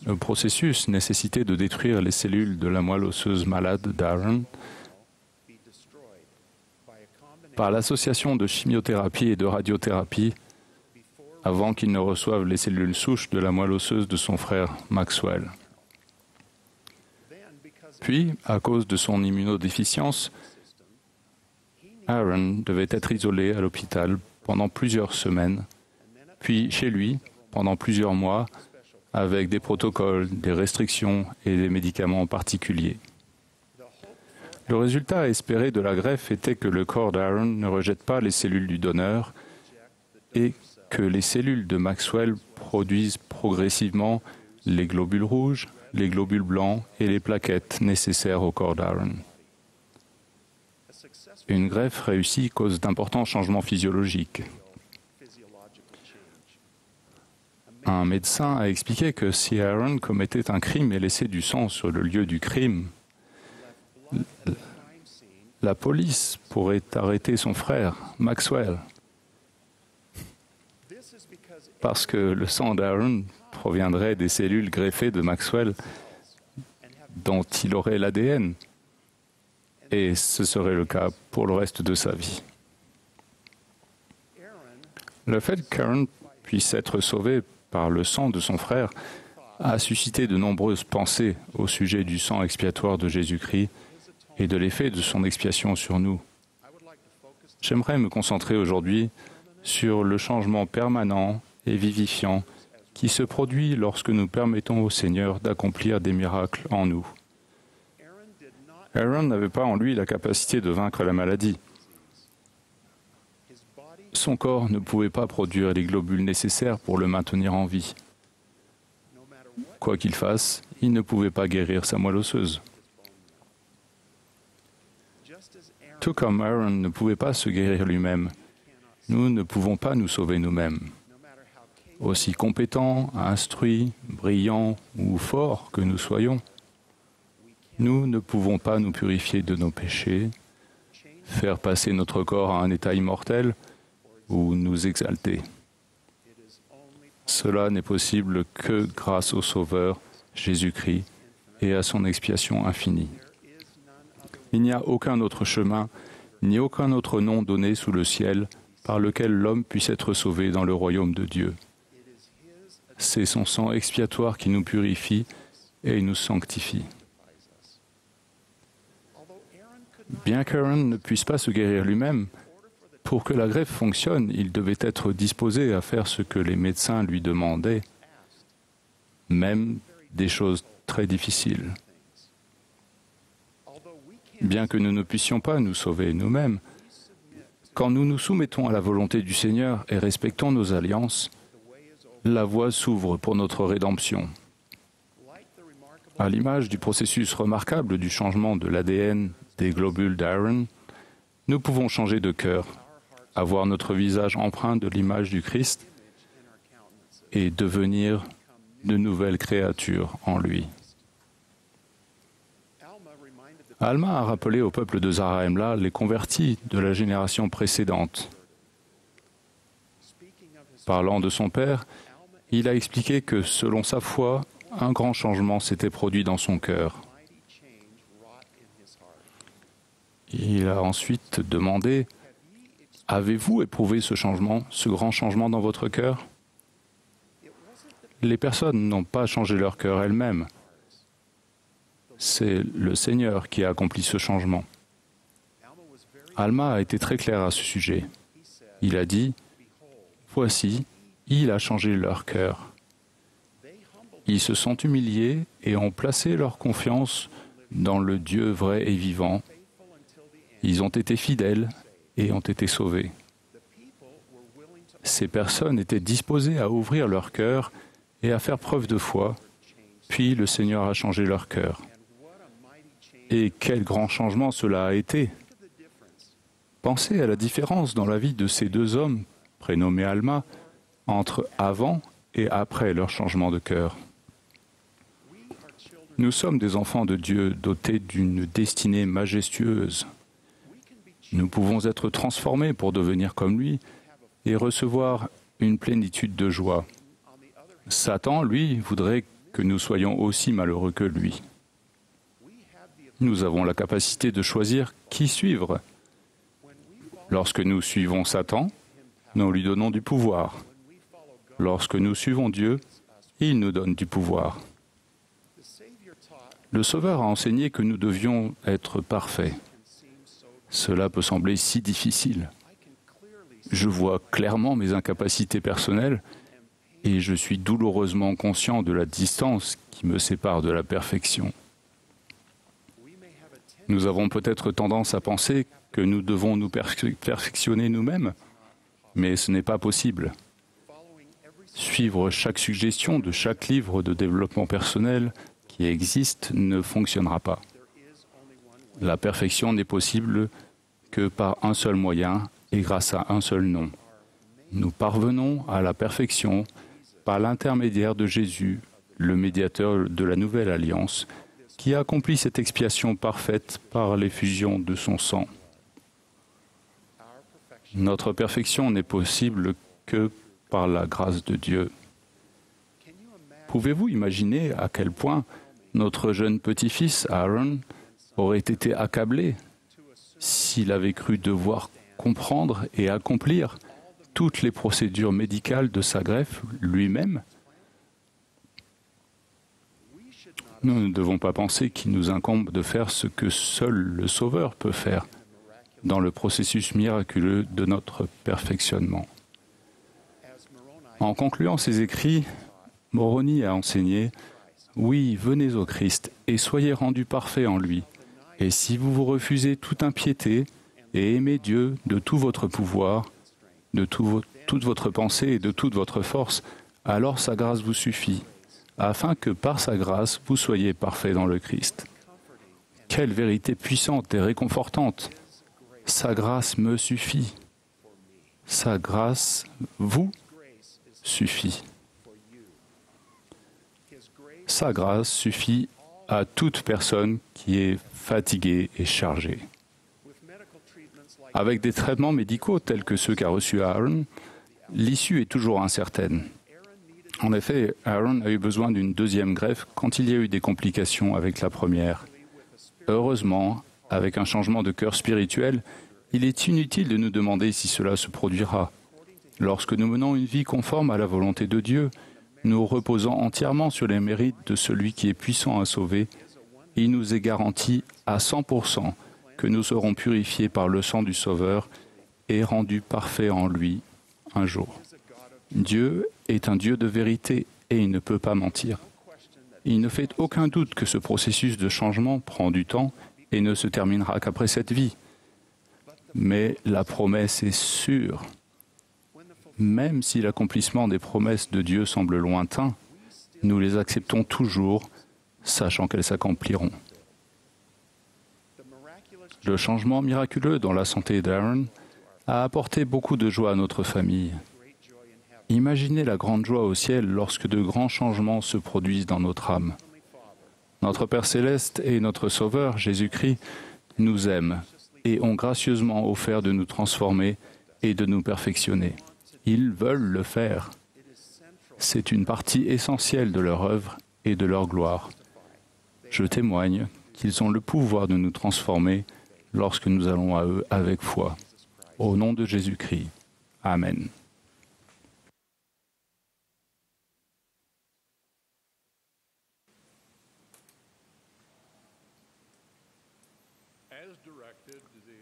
Le processus nécessitait de détruire les cellules de la moelle osseuse malade d'Aaron par l'association de chimiothérapie et de radiothérapie avant qu'il ne reçoive les cellules souches de la moelle osseuse de son frère Maxwell. Puis, à cause de son immunodéficience, Aaron devait être isolé à l'hôpital pendant plusieurs semaines, puis chez lui pendant plusieurs mois, avec des protocoles, des restrictions et des médicaments particuliers. Le résultat espéré de la greffe était que le corps d'Aaron ne rejette pas les cellules du donneur et que les cellules de Maxwell produisent progressivement les globules rouges, les globules blancs et les plaquettes nécessaires au corps d'Aaron. Une greffe réussie cause d'importants changements physiologiques. Un médecin a expliqué que si Aaron commettait un crime et laissait du sang sur le lieu du crime, la police pourrait arrêter son frère, Maxwell, parce que le sang d'Aaron proviendrait des cellules greffées de Maxwell dont il aurait l'ADN, et ce serait le cas pour le reste de sa vie. Le fait qu'Aaron puisse être sauvé par le sang de son frère a suscité de nombreuses pensées au sujet du sang expiatoire de Jésus-Christ et de l'effet de son expiation sur nous. J'aimerais me concentrer aujourd'hui sur le changement permanent et vivifiant qui se produit lorsque nous permettons au Seigneur d'accomplir des miracles en nous. Aaron n'avait pas en lui la capacité de vaincre la maladie. Son corps ne pouvait pas produire les globules nécessaires pour le maintenir en vie. Quoi qu'il fasse, il ne pouvait pas guérir sa moelle osseuse. Tout comme Aaron ne pouvait pas se guérir lui-même, nous ne pouvons pas nous sauver nous-mêmes. Aussi compétents, instruits, brillants ou forts que nous soyons, nous ne pouvons pas nous purifier de nos péchés, faire passer notre corps à un état immortel ou nous exalter. Cela n'est possible que grâce au Sauveur, Jésus-Christ, et à son expiation infinie. Il n'y a aucun autre chemin, ni aucun autre nom donné sous le ciel par lequel l'homme puisse être sauvé dans le royaume de Dieu. C'est son sang expiatoire qui nous purifie et nous sanctifie. Bien qu'Aaron ne puisse pas se guérir lui-même, pour que la greffe fonctionne, il devait être disposé à faire ce que les médecins lui demandaient, même des choses très difficiles. Bien que nous ne puissions pas nous sauver nous-mêmes, quand nous nous soumettons à la volonté du Seigneur et respectons nos alliances, la voie s'ouvre pour notre rédemption. À l'image du processus remarquable du changement de l'ADN des globules d'Aaron, nous pouvons changer de cœur, avoir notre visage empreint de l'image du Christ et devenir de nouvelles créatures en lui. Alma a rappelé au peuple de Zarahemla les convertis de la génération précédente. Parlant de son père, il a expliqué que, selon sa foi, un grand changement s'était produit dans son cœur. Il a ensuite demandé « Avez-vous éprouvé ce changement, ce grand changement dans votre cœur ?» Les personnes n'ont pas changé leur cœur elles-mêmes. C'est le Seigneur qui a accompli ce changement. Alma a été très clair à ce sujet. Il a dit « Voici, il a changé leur cœur. Ils se sont humiliés et ont placé leur confiance dans le Dieu vrai et vivant. Ils ont été fidèles et ont été sauvés. Ces personnes étaient disposées à ouvrir leur cœur et à faire preuve de foi, puis le Seigneur a changé leur cœur. Et quel grand changement cela a été! Pensez à la différence dans la vie de ces deux hommes, prénommés Alma, entre avant et après leur changement de cœur. Nous sommes des enfants de Dieu dotés d'une destinée majestueuse. Nous pouvons être transformés pour devenir comme lui et recevoir une plénitude de joie. Satan, lui, voudrait que nous soyons aussi malheureux que lui. Nous avons la capacité de choisir qui suivre. Lorsque nous suivons Satan, nous lui donnons du pouvoir. Lorsque nous suivons Dieu, il nous donne du pouvoir. Le Sauveur a enseigné que nous devions être parfaits. Cela peut sembler si difficile. Je vois clairement mes incapacités personnelles et je suis douloureusement conscient de la distance qui me sépare de la perfection. Nous avons peut-être tendance à penser que nous devons nous perfectionner nous-mêmes, mais ce n'est pas possible. Suivre chaque suggestion de chaque livre de développement personnel qui existe ne fonctionnera pas. La perfection n'est possible que par un seul moyen et grâce à un seul nom. Nous parvenons à la perfection par l'intermédiaire de Jésus, le médiateur de la nouvelle alliance, qui a accompli cette expiation parfaite par l'effusion de son sang. Notre perfection n'est possible que par la grâce de Dieu. Pouvez-vous imaginer à quel point notre jeune petit-fils Aaron aurait été accablé s'il avait cru devoir comprendre et accomplir toutes les procédures médicales de sa greffe lui-même? Nous ne devons pas penser qu'il nous incombe de faire ce que seul le Sauveur peut faire dans le processus miraculeux de notre perfectionnement. En concluant ses écrits, Moroni a enseigné « Oui, venez au Christ et soyez rendus parfaits en lui. Et si vous vous refusez toute impiété et aimez Dieu de tout votre pouvoir, de toute votre pensée et de toute votre force, alors sa grâce vous suffit, afin que par sa grâce vous soyez parfaits dans le Christ. » Quelle vérité puissante et réconfortante! Sa grâce me suffit. Sa grâce vous suffit. Sa grâce suffit à toute personne qui est fatiguée et chargée. Avec des traitements médicaux tels que ceux qu'a reçus Aaron, l'issue est toujours incertaine. En effet, Aaron a eu besoin d'une deuxième greffe quand il y a eu des complications avec la première. Heureusement, avec un changement de cœur spirituel, il est inutile de nous demander si cela se produira. Lorsque nous menons une vie conforme à la volonté de Dieu, nous reposant entièrement sur les mérites de celui qui est puissant à sauver, il nous est garanti à 100% que nous serons purifiés par le sang du Sauveur et rendus parfaits en lui un jour. Dieu est un Dieu de vérité et il ne peut pas mentir. Il ne fait aucun doute que ce processus de changement prend du temps et ne se terminera qu'après cette vie. Mais la promesse est sûre. Même si l'accomplissement des promesses de Dieu semble lointain, nous les acceptons toujours, sachant qu'elles s'accompliront. Le changement miraculeux dans la santé d'Aaron a apporté beaucoup de joie à notre famille. Imaginez la grande joie au ciel lorsque de grands changements se produisent dans notre âme. Notre Père céleste et notre Sauveur, Jésus-Christ, nous aiment et ont gracieusement offert de nous transformer et de nous perfectionner. Ils veulent le faire. C'est une partie essentielle de leur œuvre et de leur gloire. Je témoigne qu'ils ont le pouvoir de nous transformer lorsque nous allons à eux avec foi. Au nom de Jésus-Christ. Amen.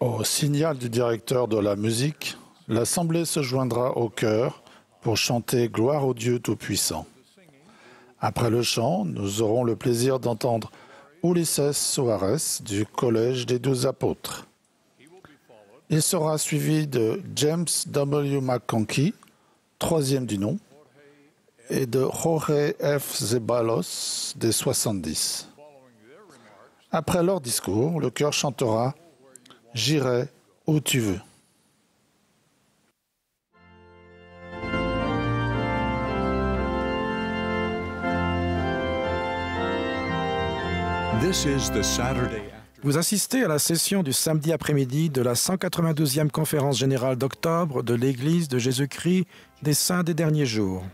Au signal du directeur de la musique, l'Assemblée se joindra au chœur pour chanter « Gloire au Dieu Tout-Puissant ». Après le chant, nous aurons le plaisir d'entendre Ulises Soares du Collège des 12 Apôtres. Il sera suivi de James W. McConkie, troisième du nom, et de Jorge F. Zeballos des 70. Après leur discours, le chœur chantera « J'irai où tu veux ». This is the Saturday Vous assistez à la session du samedi après-midi de la 192e conférence générale d'octobre de l'Église de Jésus-Christ des Saints des derniers jours.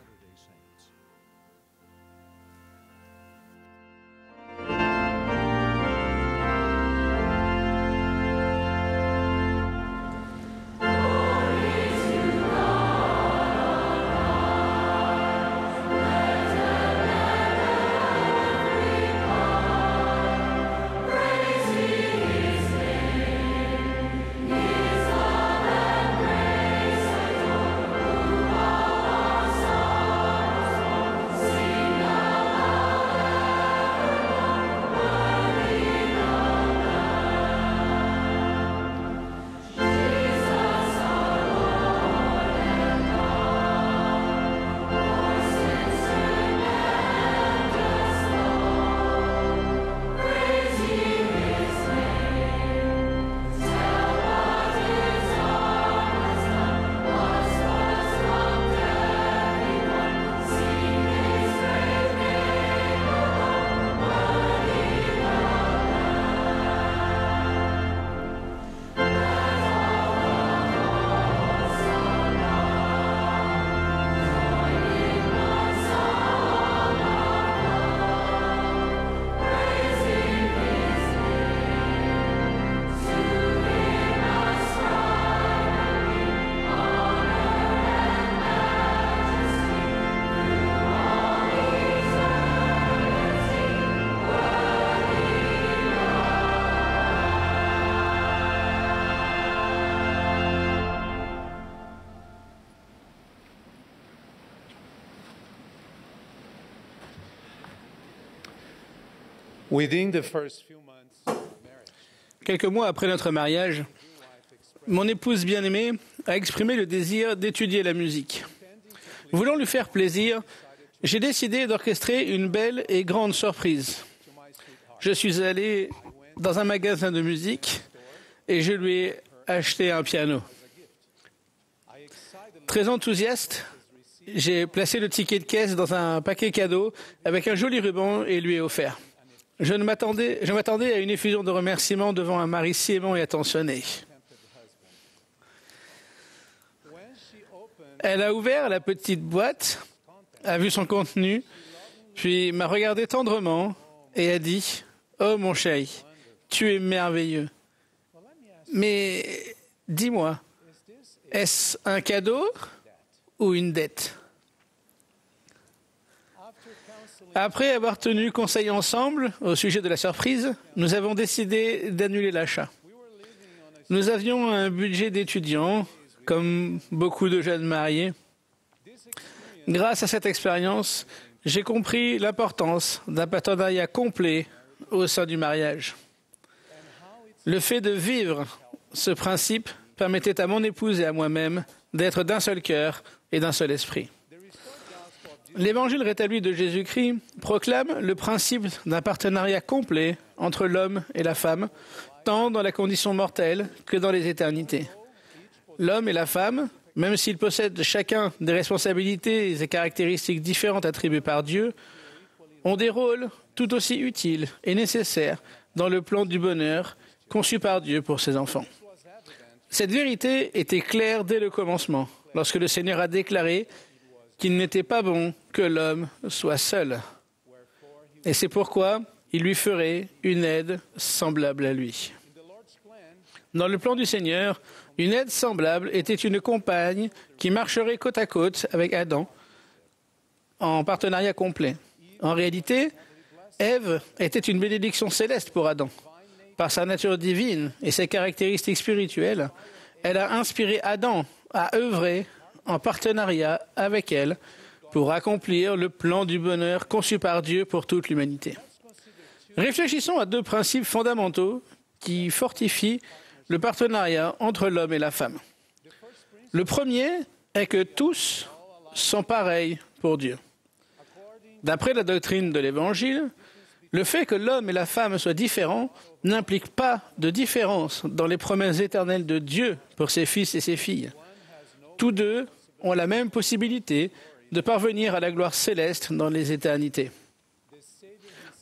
Quelques mois après notre mariage, mon épouse bien-aimée a exprimé le désir d'étudier la musique. Voulant lui faire plaisir, j'ai décidé d'orchestrer une belle et grande surprise. Je suis allé dans un magasin de musique et je lui ai acheté un piano. Très enthousiaste, j'ai placé le ticket de caisse dans un paquet cadeau avec un joli ruban et lui ai offert. Je m'attendais à une effusion de remerciements devant un mari si aimant et attentionné. Elle a ouvert la petite boîte, a vu son contenu, puis m'a regardé tendrement et a dit « Oh mon chéri, tu es merveilleux. Mais dis-moi, est-ce un cadeau ou une dette ?» Après avoir tenu conseil ensemble au sujet de la surprise, nous avons décidé d'annuler l'achat. Nous avions un budget d'étudiants, comme beaucoup de jeunes mariés. Grâce à cette expérience, j'ai compris l'importance d'un partenariat complet au sein du mariage. Le fait de vivre ce principe permettait à mon épouse et à moi-même d'être d'un seul cœur et d'un seul esprit. L'Évangile rétabli de Jésus-Christ proclame le principe d'un partenariat complet entre l'homme et la femme, tant dans la condition mortelle que dans les éternités. L'homme et la femme, même s'ils possèdent chacun des responsabilités et caractéristiques différentes attribuées par Dieu, ont des rôles tout aussi utiles et nécessaires dans le plan du bonheur conçu par Dieu pour ses enfants. Cette vérité était claire dès le commencement, lorsque le Seigneur a déclaré qu'il n'était pas bon que l'homme soit seul. Et c'est pourquoi il lui ferait une aide semblable à lui. Dans le plan du Seigneur, une aide semblable était une compagne qui marcherait côte à côte avec Adam en partenariat complet. En réalité, Ève était une bénédiction céleste pour Adam. Par sa nature divine et ses caractéristiques spirituelles, elle a inspiré Adam à œuvrer en partenariat avec elle pour accomplir le plan du bonheur conçu par Dieu pour toute l'humanité. Réfléchissons à deux principes fondamentaux qui fortifient le partenariat entre l'homme et la femme. Le premier est que tous sont pareils pour Dieu. D'après la doctrine de l'Évangile, le fait que l'homme et la femme soient différents n'implique pas de différence dans les promesses éternelles de Dieu pour ses fils et ses filles. Tous deux ont la même possibilité de parvenir à la gloire céleste dans les éternités.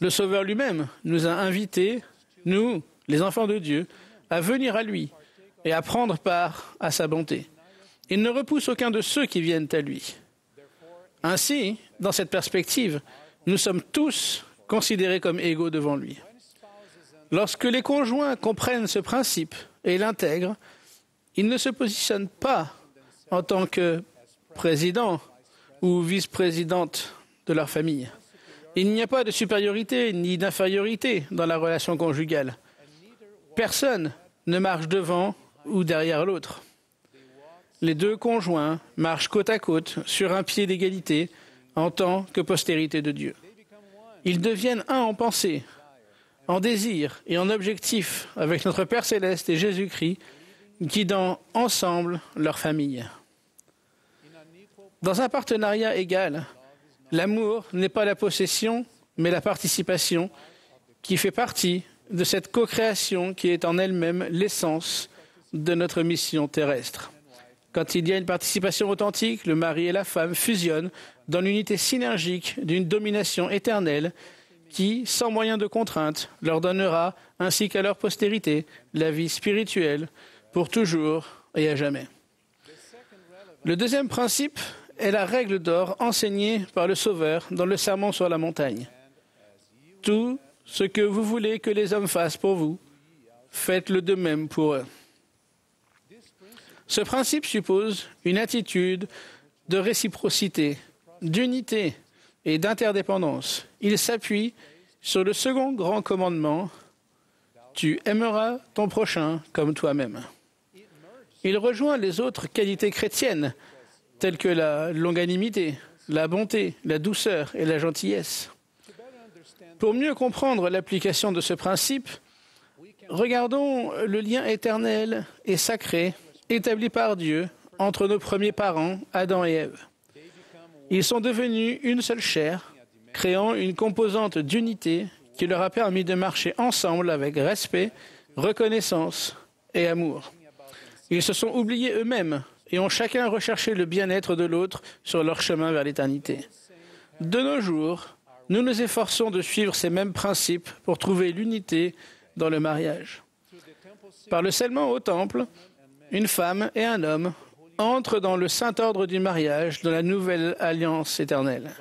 Le Sauveur lui-même nous a invités, nous les enfants de Dieu, à venir à lui et à prendre part à sa bonté. Il ne repousse aucun de ceux qui viennent à lui. Ainsi, dans cette perspective, nous sommes tous considérés comme égaux devant lui. Lorsque les conjoints comprennent ce principe et l'intègrent, ils ne se positionnent pas en tant que président ou vice-présidente de leur famille. Il n'y a pas de supériorité ni d'infériorité dans la relation conjugale. Personne ne marche devant ou derrière l'autre. Les deux conjoints marchent côte à côte sur un pied d'égalité en tant que postérité de Dieu. Ils deviennent un en pensée, en désir et en objectif avec notre Père céleste et Jésus-Christ, guidant ensemble leur famille. Dans un partenariat égal, l'amour n'est pas la possession, mais la participation qui fait partie de cette co-création qui est en elle-même l'essence de notre mission terrestre. Quand il y a une participation authentique, le mari et la femme fusionnent dans l'unité synergique d'une domination éternelle qui, sans moyen de contrainte, leur donnera, ainsi qu'à leur postérité, la vie spirituelle pour toujours et à jamais. Le deuxième principe est la règle d'or enseignée par le Sauveur dans le Sermon sur la montagne. Tout ce que vous voulez que les hommes fassent pour vous, faites-le de même pour eux. Ce principe suppose une attitude de réciprocité, d'unité et d'interdépendance. Il s'appuie sur le second grand commandement, « Tu aimeras ton prochain comme toi-même ». Il rejoint les autres qualités chrétiennes, telles que la longanimité, la bonté, la douceur et la gentillesse. Pour mieux comprendre l'application de ce principe, regardons le lien éternel et sacré établi par Dieu entre nos premiers parents, Adam et Ève. Ils sont devenus une seule chair, créant une composante d'unité qui leur a permis de marcher ensemble avec respect, reconnaissance et amour. Ils se sont oubliés eux-mêmes et ont chacun recherché le bien-être de l'autre sur leur chemin vers l'éternité. De nos jours, nous nous efforçons de suivre ces mêmes principes pour trouver l'unité dans le mariage. Par le scellement au temple, une femme et un homme entrent dans le saint ordre du mariage de la nouvelle alliance éternelle.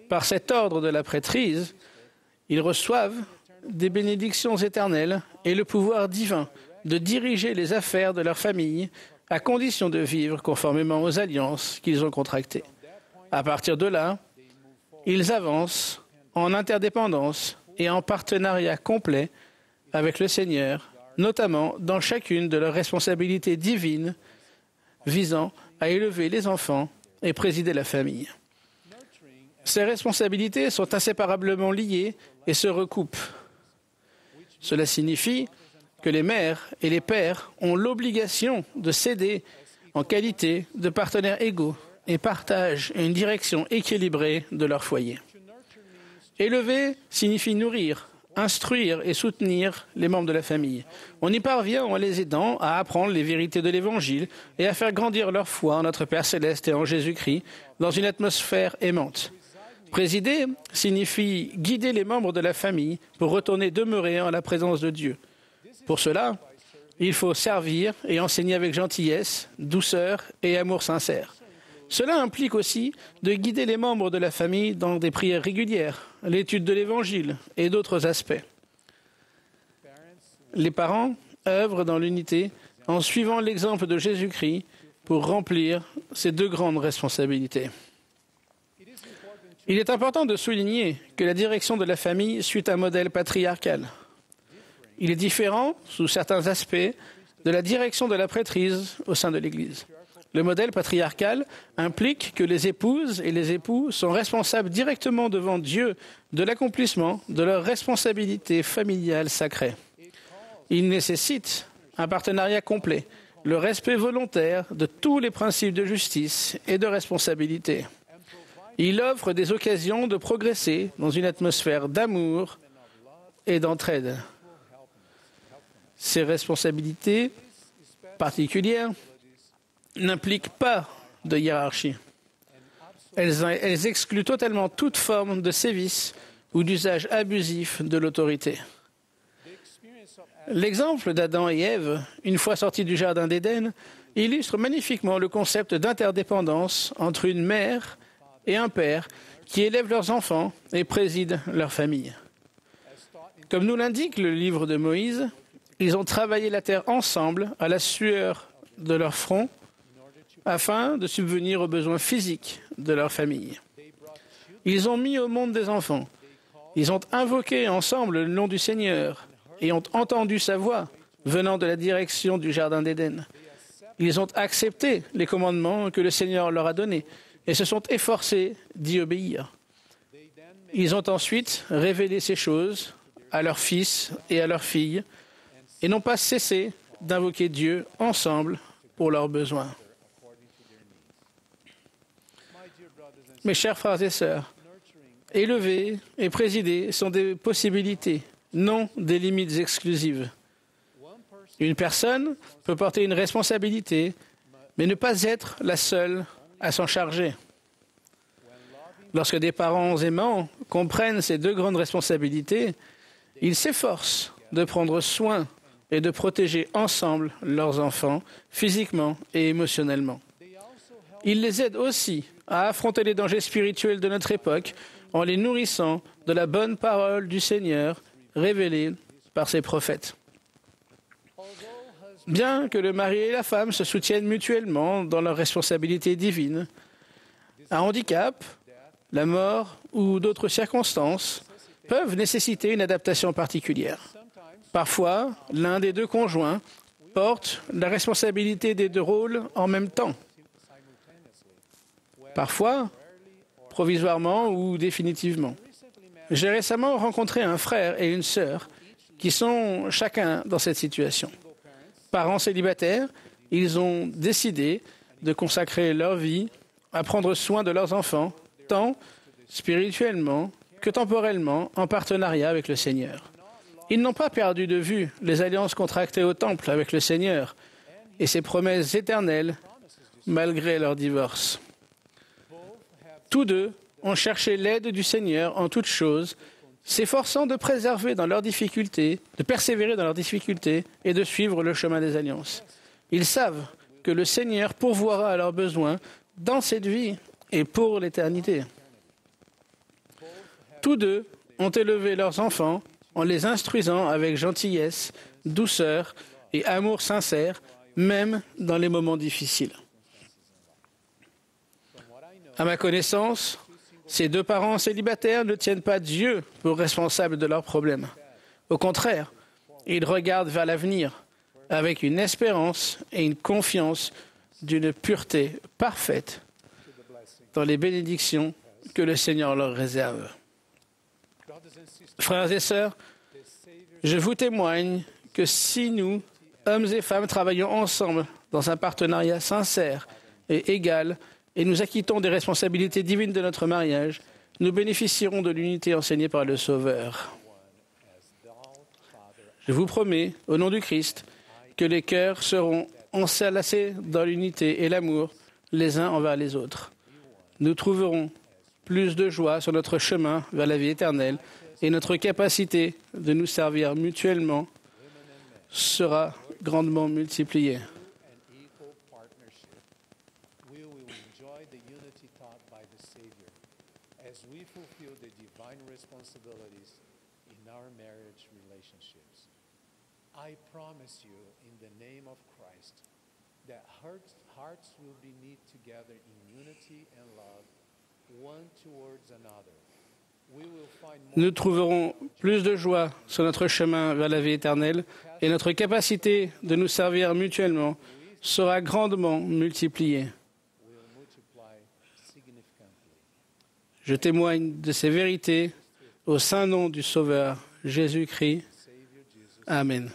Par cet ordre de la prêtrise, ils reçoivent des bénédictions éternelles et le pouvoir divin de diriger les affaires de leur famille à condition de vivre conformément aux alliances qu'ils ont contractées. À partir de là, ils avancent en interdépendance et en partenariat complet avec le Seigneur, notamment dans chacune de leurs responsabilités divines visant à élever les enfants et présider la famille. Ces responsabilités sont inséparablement liées et se recoupent. Cela signifie que les mères et les pères ont l'obligation de s'aider en qualité de partenaires égaux et partagent une direction équilibrée de leur foyer. Élever signifie nourrir, instruire et soutenir les membres de la famille. On y parvient en les aidant à apprendre les vérités de l'Évangile et à faire grandir leur foi en notre Père céleste et en Jésus-Christ dans une atmosphère aimante. Présider signifie guider les membres de la famille pour retourner demeurer en la présence de Dieu. Pour cela, il faut servir et enseigner avec gentillesse, douceur et amour sincère. Cela implique aussi de guider les membres de la famille dans des prières régulières, l'étude de l'Évangile et d'autres aspects. Les parents œuvrent dans l'unité en suivant l'exemple de Jésus-Christ pour remplir ces deux grandes responsabilités. Il est important de souligner que la direction de la famille suit un modèle patriarcal. Il est différent, sous certains aspects, de la direction de la prêtrise au sein de l'Église. Le modèle patriarcal implique que les épouses et les époux sont responsables directement devant Dieu de l'accomplissement de leurs responsabilités familiales sacrées. Il nécessite un partenariat complet, le respect volontaire de tous les principes de justice et de responsabilité. Il offre des occasions de progresser dans une atmosphère d'amour et d'entraide. Ces responsabilités particulières n'impliquent pas de hiérarchie. Elles excluent totalement toute forme de sévice ou d'usage abusif de l'autorité. L'exemple d'Adam et Ève, une fois sortis du jardin d'Éden, illustre magnifiquement le concept d'interdépendance entre une mère et un père qui élèvent leurs enfants et président leur famille. Comme nous l'indique le livre de Moïse, ils ont travaillé la terre ensemble à la sueur de leur front afin de subvenir aux besoins physiques de leur famille. Ils ont mis au monde des enfants. Ils ont invoqué ensemble le nom du Seigneur et ont entendu sa voix venant de la direction du jardin d'Éden. Ils ont accepté les commandements que le Seigneur leur a donnés et se sont efforcés d'y obéir. Ils ont ensuite révélé ces choses à leurs fils et à leurs filles et n'ont pas cessé d'invoquer Dieu ensemble pour leurs besoins. Mes chers frères et sœurs, élever et présider sont des possibilités, non des limites exclusives. Une personne peut porter une responsabilité, mais ne pas être la seule à s'en charger. Lorsque des parents aimants comprennent ces deux grandes responsabilités, ils s'efforcent de prendre soin et de protéger ensemble leurs enfants, physiquement et émotionnellement. Ils les aident aussi à affronter les dangers spirituels de notre époque en les nourrissant de la bonne parole du Seigneur révélée par ses prophètes. Bien que le mari et la femme se soutiennent mutuellement dans leurs responsabilités divines, un handicap, la mort ou d'autres circonstances peuvent nécessiter une adaptation particulière. Parfois, l'un des deux conjoints porte la responsabilité des deux rôles en même temps. Parfois, provisoirement ou définitivement. J'ai récemment rencontré un frère et une sœur qui sont chacun dans cette situation. Parents célibataires, ils ont décidé de consacrer leur vie à prendre soin de leurs enfants, tant spirituellement que temporellement, en partenariat avec le Seigneur. Ils n'ont pas perdu de vue les alliances contractées au temple avec le Seigneur et ses promesses éternelles malgré leur divorce. Tous deux ont cherché l'aide du Seigneur en toutes choses, s'efforçant de préserver dans leurs difficultés, de persévérer dans leurs difficultés et de suivre le chemin des alliances. Ils savent que le Seigneur pourvoira à leurs besoins dans cette vie et pour l'éternité. Tous deux ont élevé leurs enfants en les instruisant avec gentillesse, douceur et amour sincère, même dans les moments difficiles. À ma connaissance, ces deux parents célibataires ne tiennent pas Dieu pour responsable de leurs problèmes. Au contraire, ils regardent vers l'avenir avec une espérance et une confiance d'une pureté parfaite dans les bénédictions que le Seigneur leur réserve. Frères et sœurs, je vous témoigne que si nous, hommes et femmes, travaillons ensemble dans un partenariat sincère et égal, et nous acquittons des responsabilités divines de notre mariage, nous bénéficierons de l'unité enseignée par le Sauveur. Je vous promets, au nom du Christ, que les cœurs seront enlacés dans l'unité et l'amour les uns envers les autres. Nous trouverons plus de joie sur notre chemin vers la vie éternelle et notre capacité de nous servir mutuellement sera grandement multipliée. I promise you, in the name of Christ, that hearts will be knit together in unity and love, one towards another. Nous trouverons plus de joie sur notre chemin vers la vie éternelle et notre capacité de nous servir mutuellement sera grandement multipliée. Je témoigne de ces vérités au saint nom du Sauveur Jésus-Christ. Amen.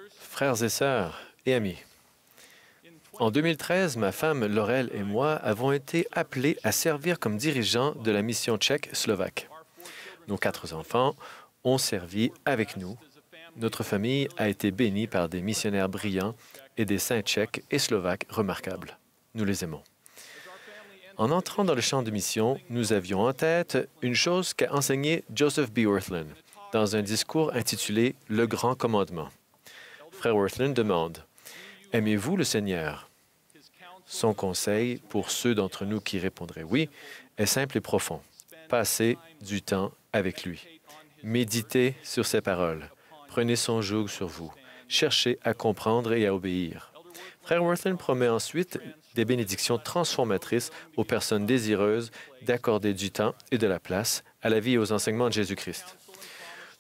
Frères et sœurs et amis, en 2013, ma femme Laurel et moi avons été appelés à servir comme dirigeants de la mission tchèque-slovaque. Nos 4 enfants ont servi avec nous. Notre famille a été bénie par des missionnaires brillants et des saints tchèques et slovaques remarquables. Nous les aimons. En entrant dans le champ de mission, nous avions en tête une chose qu'a enseigné Joseph B. Wirthlin dans un discours intitulé « Le Grand Commandement ». Frère Wirthlin demande « Aimez-vous le Seigneur ?» Son conseil, pour ceux d'entre nous qui répondraient oui, est simple et profond. Passez du temps avec lui. Méditez sur ses paroles. Prenez son joug sur vous. Cherchez à comprendre et à obéir. Frère Wirthlin promet ensuite des bénédictions transformatrices aux personnes désireuses d'accorder du temps et de la place à la vie et aux enseignements de Jésus-Christ.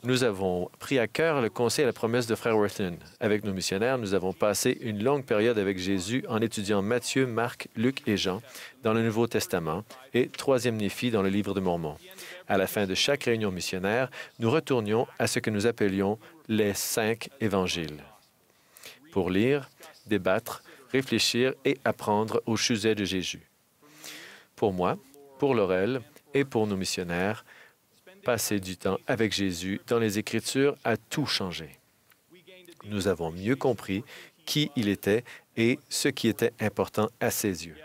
Nous avons pris à cœur le conseil et la promesse de Frère Wirthlin. Avec nos missionnaires, nous avons passé une longue période avec Jésus en étudiant Matthieu, Marc, Luc et Jean dans le Nouveau Testament et troisième Néphi dans le Livre de Mormon. À la fin de chaque réunion missionnaire, nous retournions à ce que nous appelions les 5 évangiles pour lire, débattre, réfléchir et apprendre au sujet de Jésus. Pour moi, pour Laurel et pour nos missionnaires, passer du temps avec Jésus dans les Écritures a tout changé. Nous avons mieux compris qui il était et ce qui était important à ses yeux.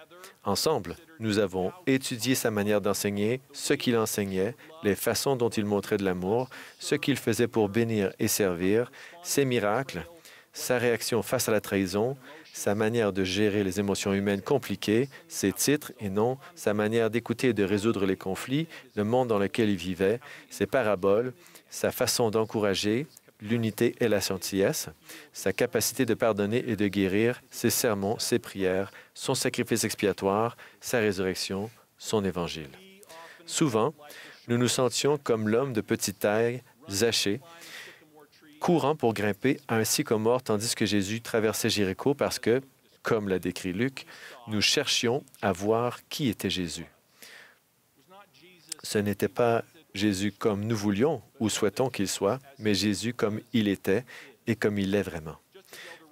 Ensemble, nous avons étudié sa manière d'enseigner, ce qu'il enseignait, les façons dont il montrait de l'amour, ce qu'il faisait pour bénir et servir, ses miracles, sa réaction face à la trahison, sa manière de gérer les émotions humaines compliquées, ses titres et noms, sa manière d'écouter et de résoudre les conflits, le monde dans lequel il vivait, ses paraboles, sa façon d'encourager l'unité et la gentillesse, sa capacité de pardonner et de guérir, ses sermons, ses prières, son sacrifice expiatoire, sa résurrection, son évangile. Souvent, nous nous sentions comme l'homme de petite taille, Zachée, courant pour grimper à un sycomore tandis que Jésus traversait Jéricho parce que, comme l'a décrit Luc, nous cherchions à voir qui était Jésus. Ce n'était pas Jésus comme nous voulions ou souhaitons qu'il soit, mais Jésus comme il était et comme il l'est vraiment.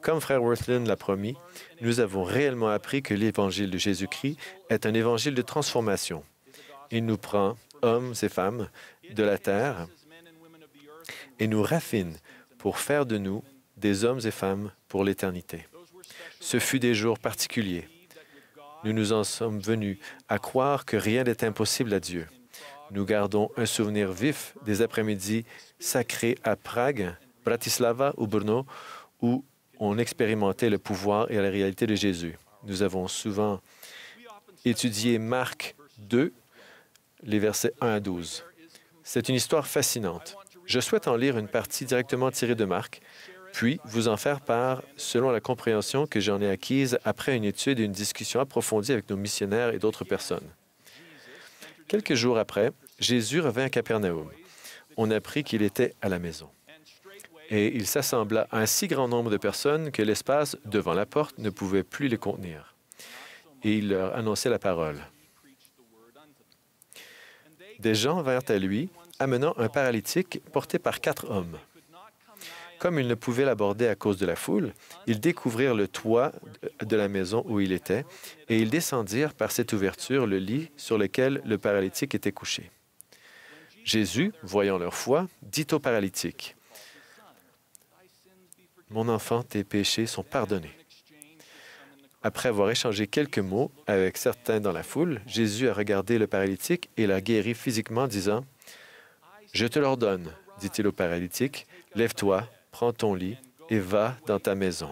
Comme Frère Wirthlin l'a promis, nous avons réellement appris que l'Évangile de Jésus-Christ est un évangile de transformation. Il nous prend, hommes et femmes, de la terre et nous raffine pour faire de nous des hommes et femmes pour l'éternité. Ce fut des jours particuliers. Nous nous en sommes venus à croire que rien n'est impossible à Dieu. Nous gardons un souvenir vif des après-midi sacrés à Prague, Bratislava ou Brno, où on expérimentait le pouvoir et la réalité de Jésus. Nous avons souvent étudié Marc 2, les versets 1 à 12. C'est une histoire fascinante. Je souhaite en lire une partie directement tirée de Marc, puis vous en faire part selon la compréhension que j'en ai acquise après une étude et une discussion approfondie avec nos missionnaires et d'autres personnes. Quelques jours après, Jésus revint à Capernaum. On apprit qu'il était à la maison. Et il s'assembla à un si grand nombre de personnes que l'espace devant la porte ne pouvait plus les contenir. Et il leur annonçait la parole. Des gens vinrent à lui, amenant un paralytique porté par 4 hommes. Comme ils ne pouvaient l'aborder à cause de la foule, ils découvrirent le toit de la maison où il était, et ils descendirent par cette ouverture le lit sur lequel le paralytique était couché. Jésus, voyant leur foi, dit au paralytique, « Mon enfant, tes péchés sont pardonnés. » Après avoir échangé quelques mots avec certains dans la foule, Jésus a regardé le paralytique et l'a guéri physiquement, disant, « Je te l'ordonne, dit-il au paralytique, lève-toi, prends ton lit et va dans ta maison. »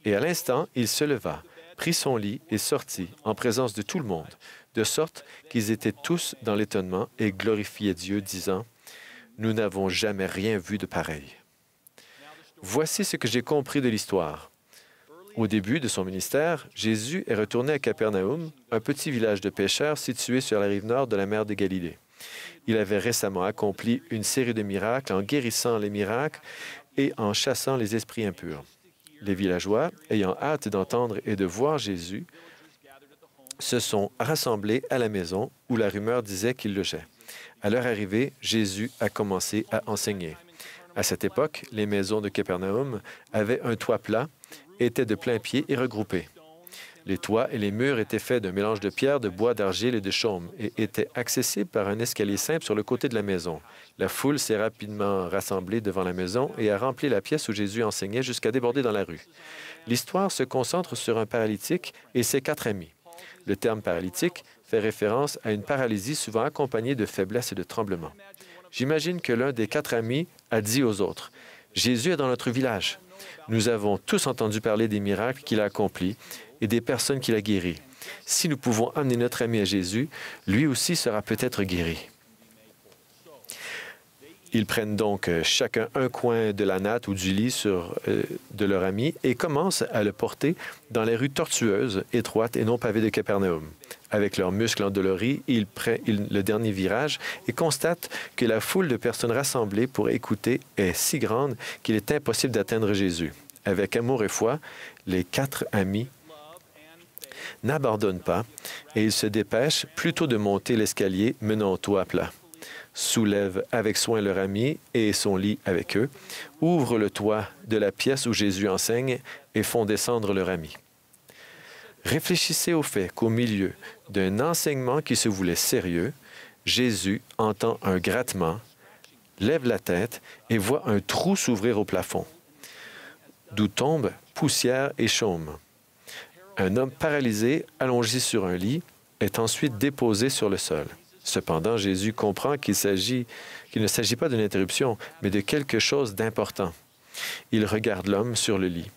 Et à l'instant, il se leva, prit son lit et sortit en présence de tout le monde, de sorte qu'ils étaient tous dans l'étonnement et glorifiaient Dieu, disant, « Nous n'avons jamais rien vu de pareil. » Voici ce que j'ai compris de l'histoire. Au début de son ministère, Jésus est retourné à Capernaum, un petit village de pêcheurs situé sur la rive nord de la mer de Galilée. Il avait récemment accompli une série de miracles en guérissant les miracles et en chassant les esprits impurs. Les villageois, ayant hâte d'entendre et de voir Jésus, se sont rassemblés à la maison où la rumeur disait qu'il logeait. À leur arrivée, Jésus a commencé à enseigner. À cette époque, les maisons de Capernaum avaient un toit plat, étaient de plain-pied et regroupées. Les toits et les murs étaient faits d'un mélange de pierre, de bois, d'argile et de chaume et étaient accessibles par un escalier simple sur le côté de la maison. La foule s'est rapidement rassemblée devant la maison et a rempli la pièce où Jésus enseignait jusqu'à déborder dans la rue. L'histoire se concentre sur un paralytique et ses 4 amis. Le terme paralytique fait référence à une paralysie souvent accompagnée de faiblesse et de tremblement. J'imagine que l'un des 4 amis a dit aux autres, « Jésus est dans notre village. Nous avons tous entendu parler des miracles qu'il a accomplis et des personnes qu'il a guéries. Si nous pouvons amener notre ami à Jésus, lui aussi sera peut-être guéri. » Ils prennent donc chacun un coin de la natte ou du lit de leur ami et commencent à le porter dans les rues tortueuses, étroites et non pavées de Capernaum. Avec leurs muscles endoloris, ils prennent le dernier virage et constatent que la foule de personnes rassemblées pour écouter est si grande qu'il est impossible d'atteindre Jésus. Avec amour et foi, les 4 amis n'abandonnent pas et ils se dépêchent plutôt de monter l'escalier menant au toit plat. Soulèvent avec soin leur ami et son lit avec eux, ouvrent le toit de la pièce où Jésus enseigne et font descendre leur ami. Réfléchissez au fait qu'au milieu d'un enseignement qui se voulait sérieux, Jésus entend un grattement, lève la tête et voit un trou s'ouvrir au plafond, d'où tombent poussière et chaume. Un homme paralysé, allongé sur un lit, est ensuite déposé sur le sol. Cependant, Jésus comprend qu'il ne s'agit pas d'une interruption, mais de quelque chose d'important. Il regarde l'homme sur le lit,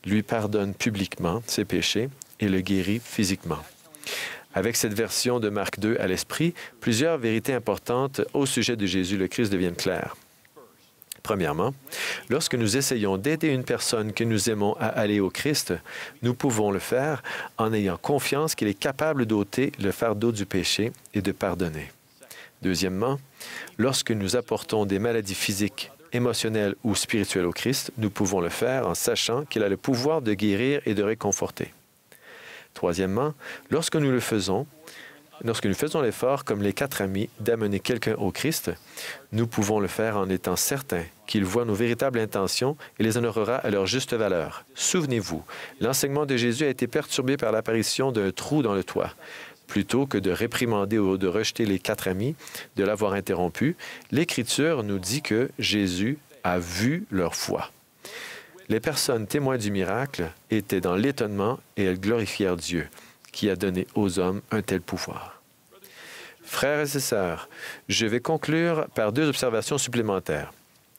lui pardonne publiquement ses péchés et le guérit physiquement. Avec cette version de Marc 2 à l'esprit, plusieurs vérités importantes au sujet de Jésus le Christ deviennent claires. Premièrement, lorsque nous essayons d'aider une personne que nous aimons à aller au Christ, nous pouvons le faire en ayant confiance qu'il est capable d'ôter le fardeau du péché et de pardonner. Deuxièmement, lorsque nous apportons des maladies physiques, émotionnelles ou spirituelles au Christ, nous pouvons le faire en sachant qu'il a le pouvoir de guérir et de réconforter. Troisièmement, lorsque nous faisons l'effort, comme les 4 amis, d'amener quelqu'un au Christ, nous pouvons le faire en étant certains qu'il voit nos véritables intentions et les honorera à leur juste valeur. Souvenez-vous, l'enseignement de Jésus a été perturbé par l'apparition d'un trou dans le toit. Plutôt que de réprimander ou de rejeter les 4 amis, de l'avoir interrompu, l'Écriture nous dit que Jésus a vu leur foi. Les personnes témoins du miracle étaient dans l'étonnement et elles glorifièrent Dieu, qui a donné aux hommes un tel pouvoir. Frères et sœurs, je vais conclure par 2 observations supplémentaires.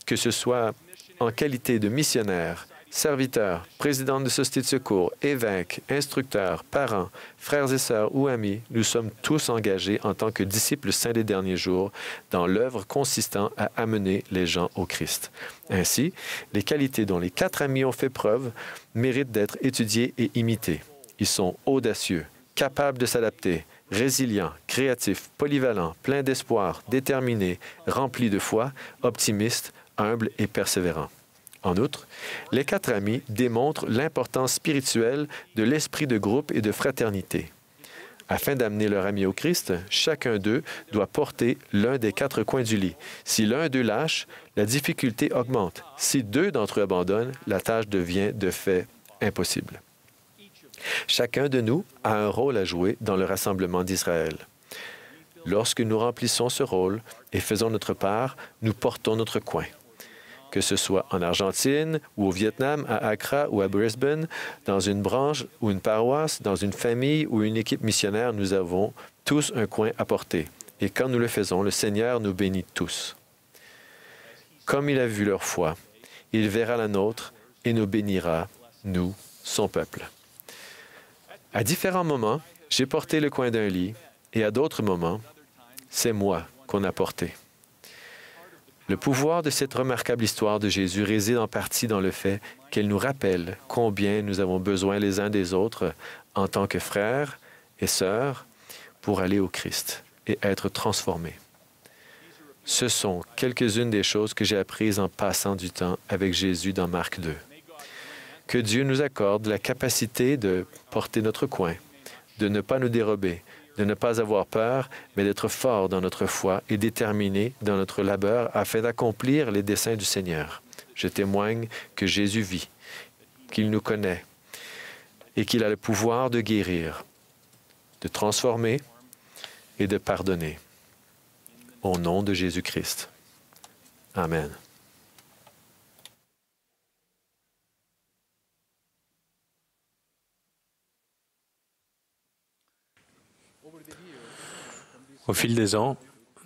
Que ce soit en qualité de missionnaire, serviteur, président de société de secours, évêque, instructeur, parents, frères et sœurs ou amis, nous sommes tous engagés en tant que disciples saints des derniers jours dans l'œuvre consistant à amener les gens au Christ. Ainsi, les qualités dont les 4 amis ont fait preuve méritent d'être étudiées et imitées. Ils sont audacieux, capables de s'adapter, résilients, créatifs, polyvalents, pleins d'espoir, déterminés, remplis de foi, optimistes, humbles et persévérants. En outre, les 4 amis démontrent l'importance spirituelle de l'esprit de groupe et de fraternité. Afin d'amener leur ami au Christ, chacun d'eux doit porter l'un des 4 coins du lit. Si l'un d'eux lâche, la difficulté augmente. Si 2 d'entre eux abandonnent, la tâche devient de fait impossible. Chacun de nous a un rôle à jouer dans le rassemblement d'Israël. Lorsque nous remplissons ce rôle et faisons notre part, nous portons notre coin. Que ce soit en Argentine ou au Vietnam, à Accra ou à Brisbane, dans une branche ou une paroisse, dans une famille ou une équipe missionnaire, nous avons tous un coin à porter. Et quand nous le faisons, le Seigneur nous bénit tous. Comme il a vu leur foi, il verra la nôtre et nous bénira, nous, son peuple. À différents moments, j'ai porté le coin d'un lit et à d'autres moments, c'est moi qu'on a porté. Le pouvoir de cette remarquable histoire de Jésus réside en partie dans le fait qu'elle nous rappelle combien nous avons besoin les uns des autres en tant que frères et sœurs pour aller au Christ et être transformés. Ce sont quelques-unes des choses que j'ai apprises en passant du temps avec Jésus dans Marc 2. Que Dieu nous accorde la capacité de porter notre coin, de ne pas nous dérober, de ne pas avoir peur, mais d'être fort dans notre foi et déterminé dans notre labeur afin d'accomplir les desseins du Seigneur. Je témoigne que Jésus vit, qu'il nous connaît et qu'il a le pouvoir de guérir, de transformer et de pardonner. Au nom de Jésus-Christ. Amen. Au fil des ans,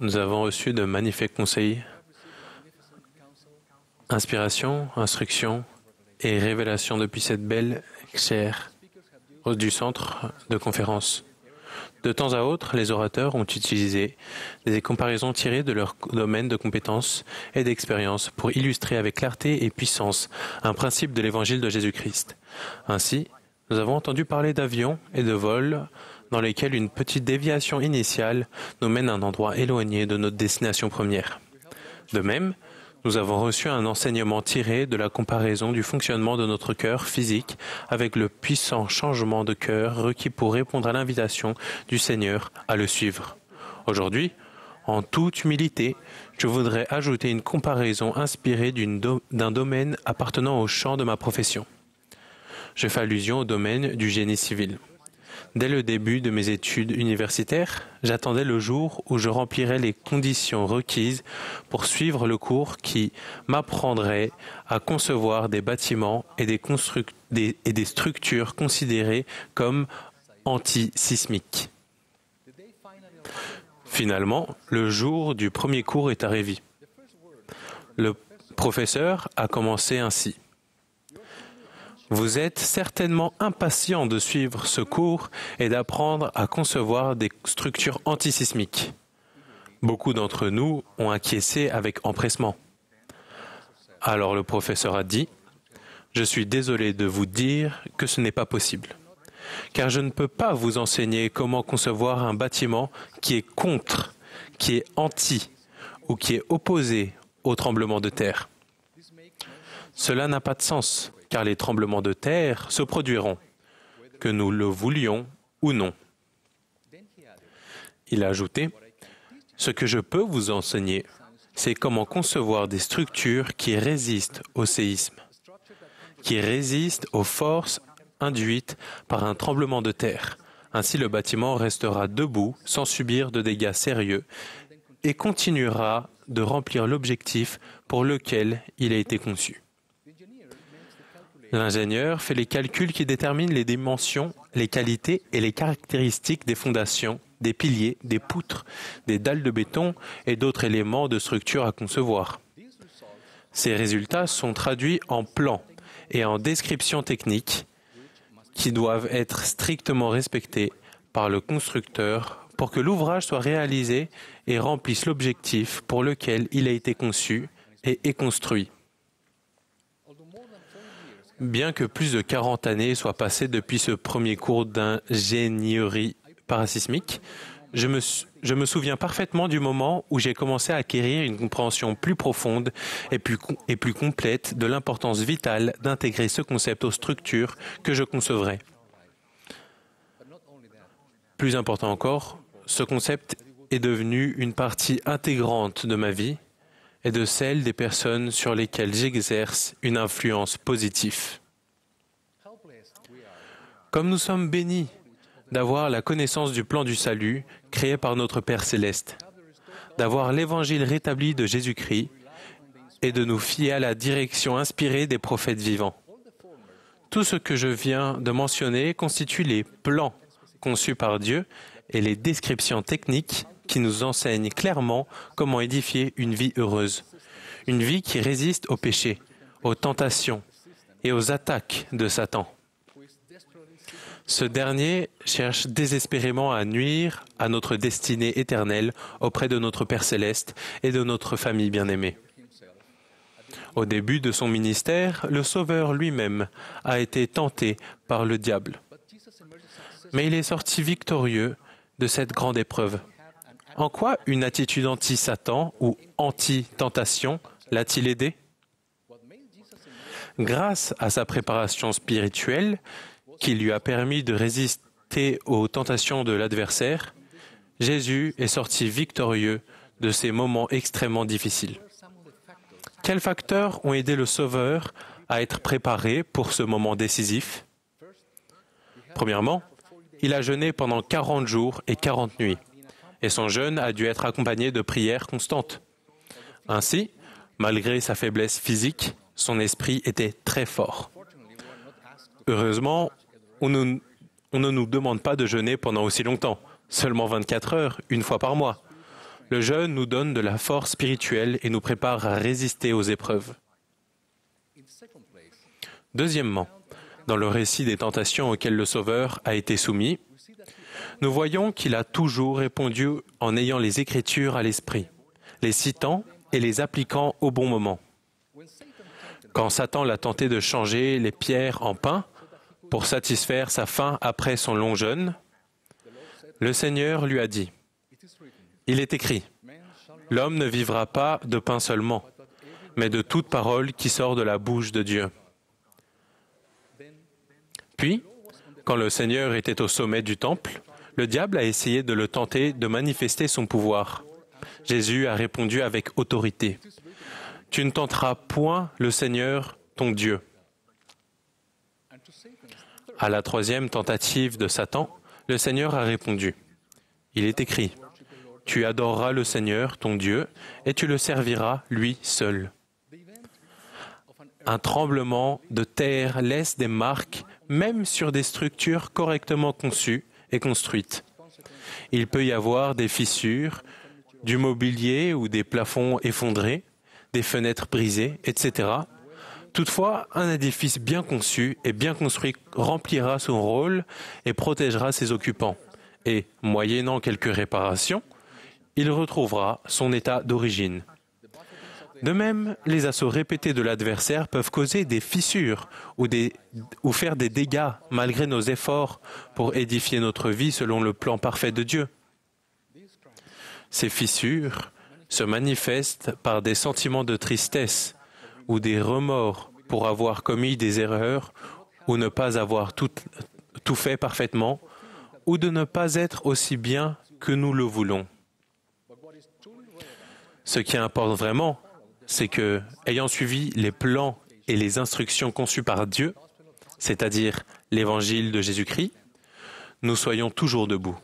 nous avons reçu de magnifiques conseils, inspiration, instruction et révélation depuis cette belle chaire du centre de conférence. De temps à autre, les orateurs ont utilisé des comparaisons tirées de leur domaine de compétences et d'expérience pour illustrer avec clarté et puissance un principe de l'évangile de Jésus-Christ. Ainsi, nous avons entendu parler d'avions et de vols dans lesquels une petite déviation initiale nous mène à un endroit éloigné de notre destination première. De même, nous avons reçu un enseignement tiré de la comparaison du fonctionnement de notre cœur physique avec le puissant changement de cœur requis pour répondre à l'invitation du Seigneur à le suivre. Aujourd'hui, en toute humilité, je voudrais ajouter une comparaison inspirée d'un domaine appartenant au champ de ma profession. Je fais allusion au domaine du génie civil. Dès le début de mes études universitaires, j'attendais le jour où je remplirais les conditions requises pour suivre le cours qui m'apprendrait à concevoir des bâtiments et des structures considérées comme antisismiques. Finalement, le jour du premier cours est arrivé. Le professeur a commencé ainsi. Vous êtes certainement impatient de suivre ce cours et d'apprendre à concevoir des structures antisismiques. Beaucoup d'entre nous ont acquiescé avec empressement. Alors le professeur a dit, « Je suis désolé de vous dire que ce n'est pas possible, car je ne peux pas vous enseigner comment concevoir un bâtiment qui est contre, qui est anti ou qui est opposé au tremblement de terre. Cela n'a pas de sens. Car les tremblements de terre se produiront, que nous le voulions ou non. » Il a ajouté, « Ce que je peux vous enseigner, c'est comment concevoir des structures qui résistent au séisme, qui résistent aux forces induites par un tremblement de terre. Ainsi, le bâtiment restera debout sans subir de dégâts sérieux et continuera de remplir l'objectif pour lequel il a été conçu. » L'ingénieur fait les calculs qui déterminent les dimensions, les qualités et les caractéristiques des fondations, des piliers, des poutres, des dalles de béton et d'autres éléments de structure à concevoir. Ces résultats sont traduits en plans et en descriptions techniques qui doivent être strictement respectés par le constructeur pour que l'ouvrage soit réalisé et remplisse l'objectif pour lequel il a été conçu et est construit. Bien que plus de 40 années soient passées depuis ce premier cours d'ingénierie parasismique, je me souviens parfaitement du moment où j'ai commencé à acquérir une compréhension plus profonde et plus complète de l'importance vitale d'intégrer ce concept aux structures que je concevrais. Plus important encore, ce concept est devenu une partie intégrante de ma vie et de celle des personnes sur lesquelles j'exerce une influence positive. Comme nous sommes bénis d'avoir la connaissance du plan du salut créé par notre Père céleste, d'avoir l'évangile rétabli de Jésus-Christ et de nous fier à la direction inspirée des prophètes vivants. Tout ce que je viens de mentionner constitue les plans conçus par Dieu et les descriptions techniques qui nous enseignent clairement comment édifier une vie heureuse, une vie qui résiste au péché, aux tentations et aux attaques de Satan. Ce dernier cherche désespérément à nuire à notre destinée éternelle auprès de notre Père céleste et de notre famille bien-aimée. Au début de son ministère, le Sauveur lui-même a été tenté par le diable. Mais il est sorti victorieux de cette grande épreuve. En quoi une attitude anti-Satan ou anti-tentation l'a-t-il aidé? Grâce à sa préparation spirituelle, qui lui a permis de résister aux tentations de l'adversaire, Jésus est sorti victorieux de ces moments extrêmement difficiles. Quels facteurs ont aidé le Sauveur à être préparé pour ce moment décisif? Premièrement, il a jeûné pendant 40 jours et 40 nuits, et son jeûne a dû être accompagné de prières constantes. Ainsi, malgré sa faiblesse physique, son esprit était très fort. Heureusement, on ne nous demande pas de jeûner pendant aussi longtemps, seulement 24 heures, une fois par mois. Le jeûne nous donne de la force spirituelle et nous prépare à résister aux épreuves. Deuxièmement, dans le récit des tentations auxquelles le Sauveur a été soumis, nous voyons qu'il a toujours répondu en ayant les Écritures à l'esprit, les citant et les appliquant au bon moment. Quand Satan l'a tenté de changer les pierres en pain pour satisfaire sa faim après son long jeûne, le Seigneur lui a dit, « Il est écrit, l'homme ne vivra pas de pain seulement, mais de toute parole qui sort de la bouche de Dieu. » Puis, quand le Seigneur était au sommet du temple, le diable a essayé de le tenter de manifester son pouvoir. Jésus a répondu avec autorité, « Tu ne tenteras point le Seigneur, ton Dieu. » À la troisième tentative de Satan, le Seigneur a répondu, « Il est écrit, tu adoreras le Seigneur, ton Dieu, et tu le serviras, lui seul. » Un tremblement de terre laisse des marques, même sur des structures correctement conçues et construites. Il peut y avoir des fissures, du mobilier ou des plafonds effondrés, des fenêtres brisées, etc. Toutefois, un édifice bien conçu et bien construit remplira son rôle et protégera ses occupants. Et, moyennant quelques réparations, il retrouvera son état d'origine. De même, les assauts répétés de l'adversaire peuvent causer des fissures ou faire des dégâts malgré nos efforts pour édifier notre vie selon le plan parfait de Dieu. Ces fissures se manifestent par des sentiments de tristesse ou des remords pour avoir commis des erreurs ou ne pas avoir tout fait parfaitement ou de ne pas être aussi bien que nous le voulons. Ce qui importe vraiment, c'est que, ayant suivi les plans et les instructions conçues par Dieu, c'est-à-dire l'Évangile de Jésus-Christ, nous soyons toujours debout.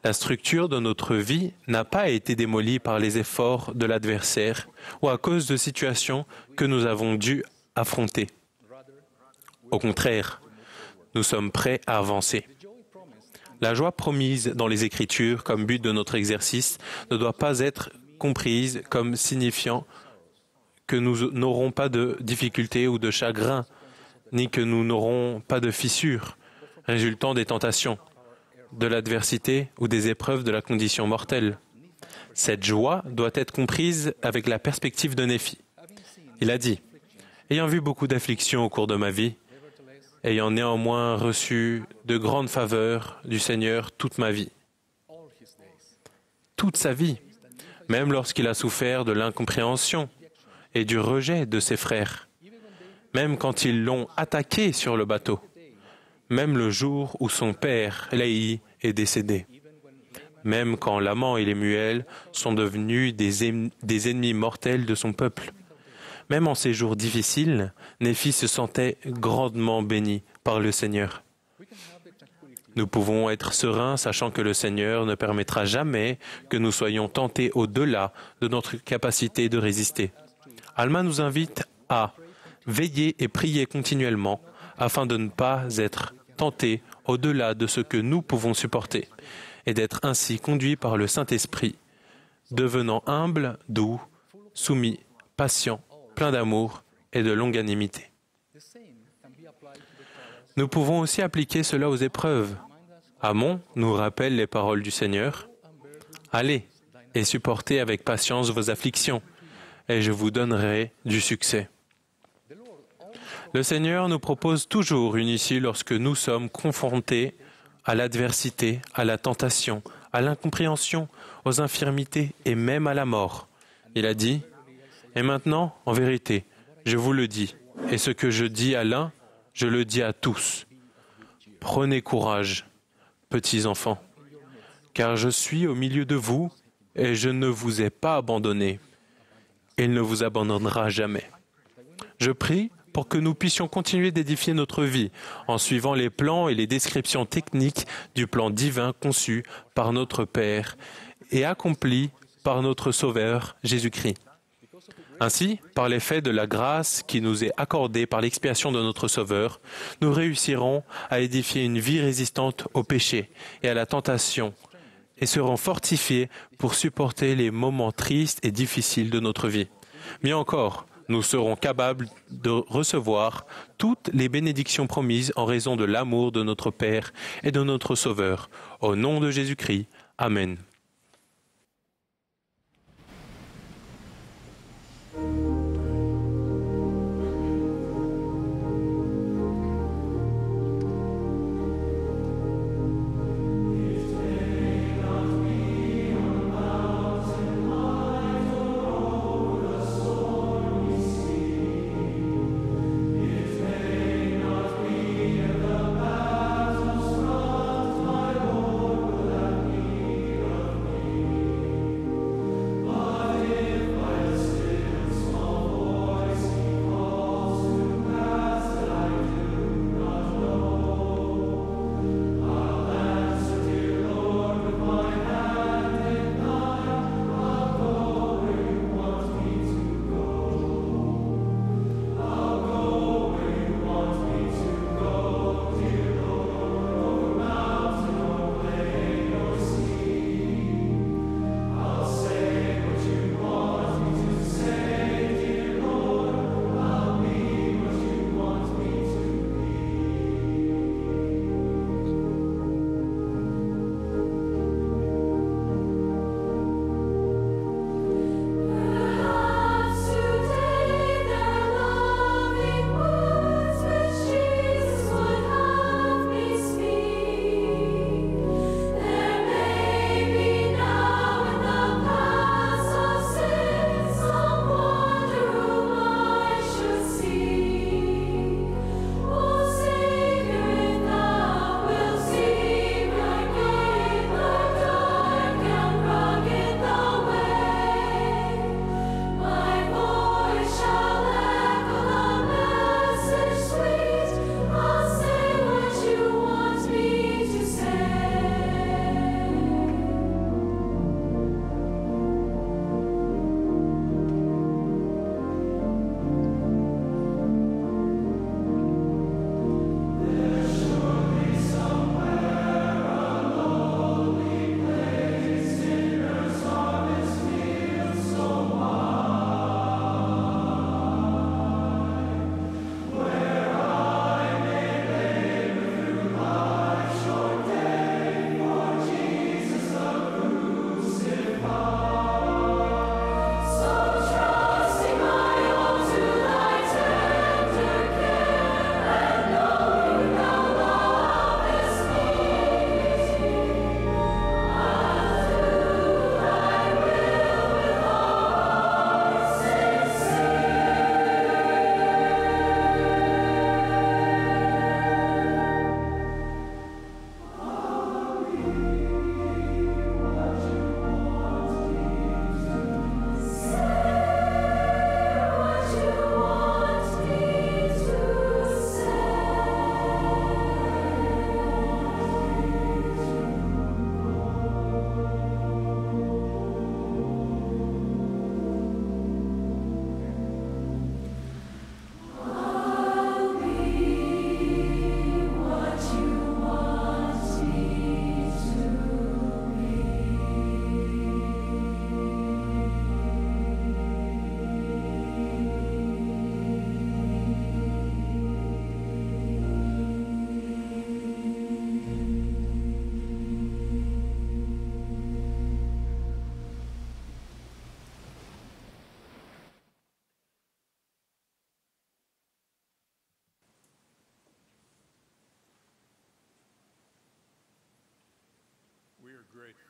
La structure de notre vie n'a pas été démolie par les efforts de l'adversaire ou à cause de situations que nous avons dû affronter. Au contraire, nous sommes prêts à avancer. La joie promise dans les Écritures comme but de notre exercice ne doit pas être comprise comme signifiant que nous n'aurons pas de difficultés ou de chagrin, ni que nous n'aurons pas de fissures résultant des tentations, de l'adversité ou des épreuves de la condition mortelle. Cette joie doit être comprise avec la perspective de Néphi. Il a dit, « Ayant vu beaucoup d'afflictions au cours de ma vie, ayant néanmoins reçu de grandes faveurs du Seigneur toute ma vie. » Toute sa vie, même lorsqu'il a souffert de l'incompréhension et du rejet de ses frères, même quand ils l'ont attaqué sur le bateau, même le jour où son père, Léhi, est décédé, même quand l'amant et Lémuel sont devenus des ennemis mortels de son peuple. Même en ces jours difficiles, Néphi se sentait grandement béni par le Seigneur. Nous pouvons être sereins, sachant que le Seigneur ne permettra jamais que nous soyons tentés au-delà de notre capacité de résister. Alma nous invite à veiller et prier continuellement afin de ne pas être tentés au-delà de ce que nous pouvons supporter et d'être ainsi conduits par le Saint-Esprit, devenant humble, doux, soumis, patient, plein d'amour et de longanimité. Nous pouvons aussi appliquer cela aux épreuves. Amon nous rappelle les paroles du Seigneur. « Allez et supportez avec patience vos afflictions, et je vous donnerai du succès. » Le Seigneur nous propose toujours une issue lorsque nous sommes confrontés à l'adversité, à la tentation, à l'incompréhension, aux infirmités et même à la mort. Il a dit, « Et maintenant, en vérité, je vous le dis, et ce que je dis à l'un, je le dis à tous. Prenez courage, petits enfants, car je suis au milieu de vous et je ne vous ai pas abandonné. Il ne vous abandonnera jamais. Je prie pour que nous puissions continuer d'édifier notre vie en suivant les plans et les descriptions techniques du plan divin conçu par notre Père et accompli par notre Sauveur Jésus-Christ. Ainsi, par l'effet de la grâce qui nous est accordée par l'expiation de notre Sauveur, nous réussirons à édifier une vie résistante au péché et à la tentation et seront fortifiés pour supporter les moments tristes et difficiles de notre vie. Mieux encore, nous serons capables de recevoir toutes les bénédictions promises en raison de l'amour de notre Père et de notre Sauveur. Au nom de Jésus-Christ. Amen.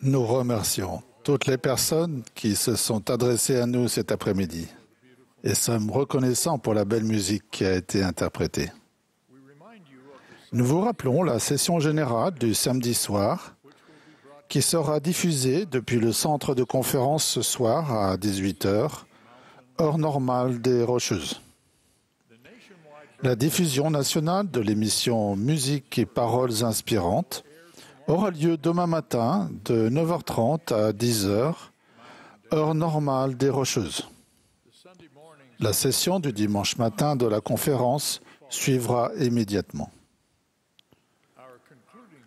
Nous remercions toutes les personnes qui se sont adressées à nous cet après-midi et sommes reconnaissants pour la belle musique qui a été interprétée. Nous vous rappelons la session générale du samedi soir qui sera diffusée depuis le centre de conférence ce soir à 18h, heure normale des Rocheuses. La diffusion nationale de l'émission Musique et paroles inspirantes aura lieu demain matin de 9h30 à 10h, heure normale des Rocheuses. La session du dimanche matin de la conférence suivra immédiatement.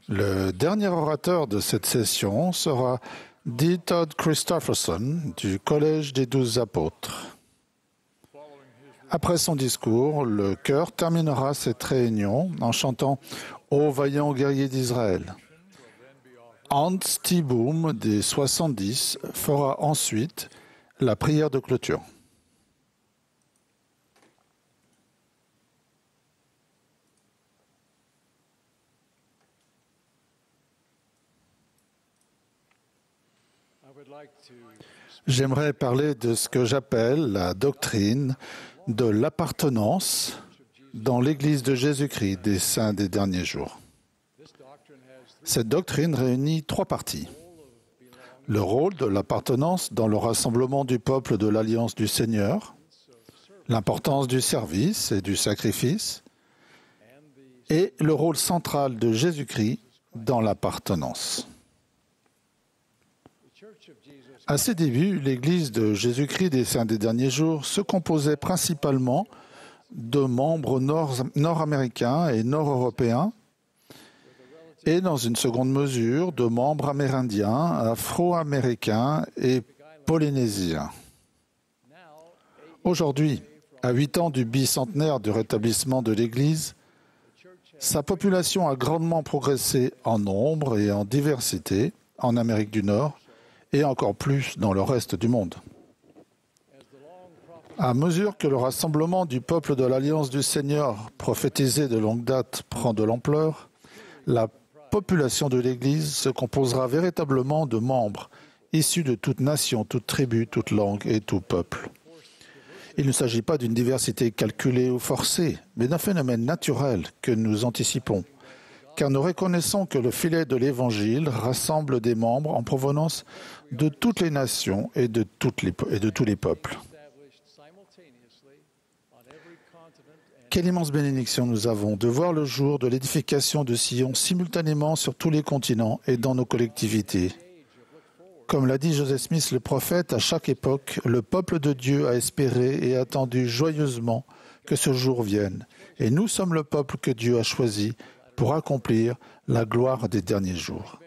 Le dernier orateur de cette session sera D. Todd Christofferson du Collège des 12 Apôtres. Après son discours, le chœur terminera cette réunion en chantant « Ô vaillant guerrier d'Israël ». Hans T. Boom des 70 fera ensuite la prière de clôture. J'aimerais parler de ce que j'appelle la doctrine de l'appartenance dans l'Église de Jésus-Christ des saints des derniers jours. Cette doctrine réunit trois parties. Le rôle de l'appartenance dans le rassemblement du peuple de l'Alliance du Seigneur, l'importance du service et du sacrifice, et le rôle central de Jésus-Christ dans l'appartenance. À ses débuts, l'Église de Jésus-Christ des Saints des Derniers Jours se composait principalement de membres nord-américains et nord-européens et, dans une seconde mesure, de membres amérindiens, afro-américains et polynésiens. Aujourd'hui, à 8 ans du bicentenaire du rétablissement de l'Église, sa population a grandement progressé en nombre et en diversité en Amérique du Nord, et encore plus dans le reste du monde. À mesure que le rassemblement du peuple de l'Alliance du Seigneur, prophétisé de longue date, prend de l'ampleur, la population de l'Église se composera véritablement de membres issus de toute nation, toute tribu, toute langue et tout peuple. Il ne s'agit pas d'une diversité calculée ou forcée, mais d'un phénomène naturel que nous anticipons, car nous reconnaissons que le filet de l'Évangile rassemble des membres en provenance de toutes les nations et de tous les peuples. Quelle immense bénédiction nous avons de voir le jour de l'édification de Sion simultanément sur tous les continents et dans nos collectivités. Comme l'a dit Joseph Smith le prophète, à chaque époque, le peuple de Dieu a espéré et attendu joyeusement que ce jour vienne. Et nous sommes le peuple que Dieu a choisi pour accomplir la gloire des derniers jours.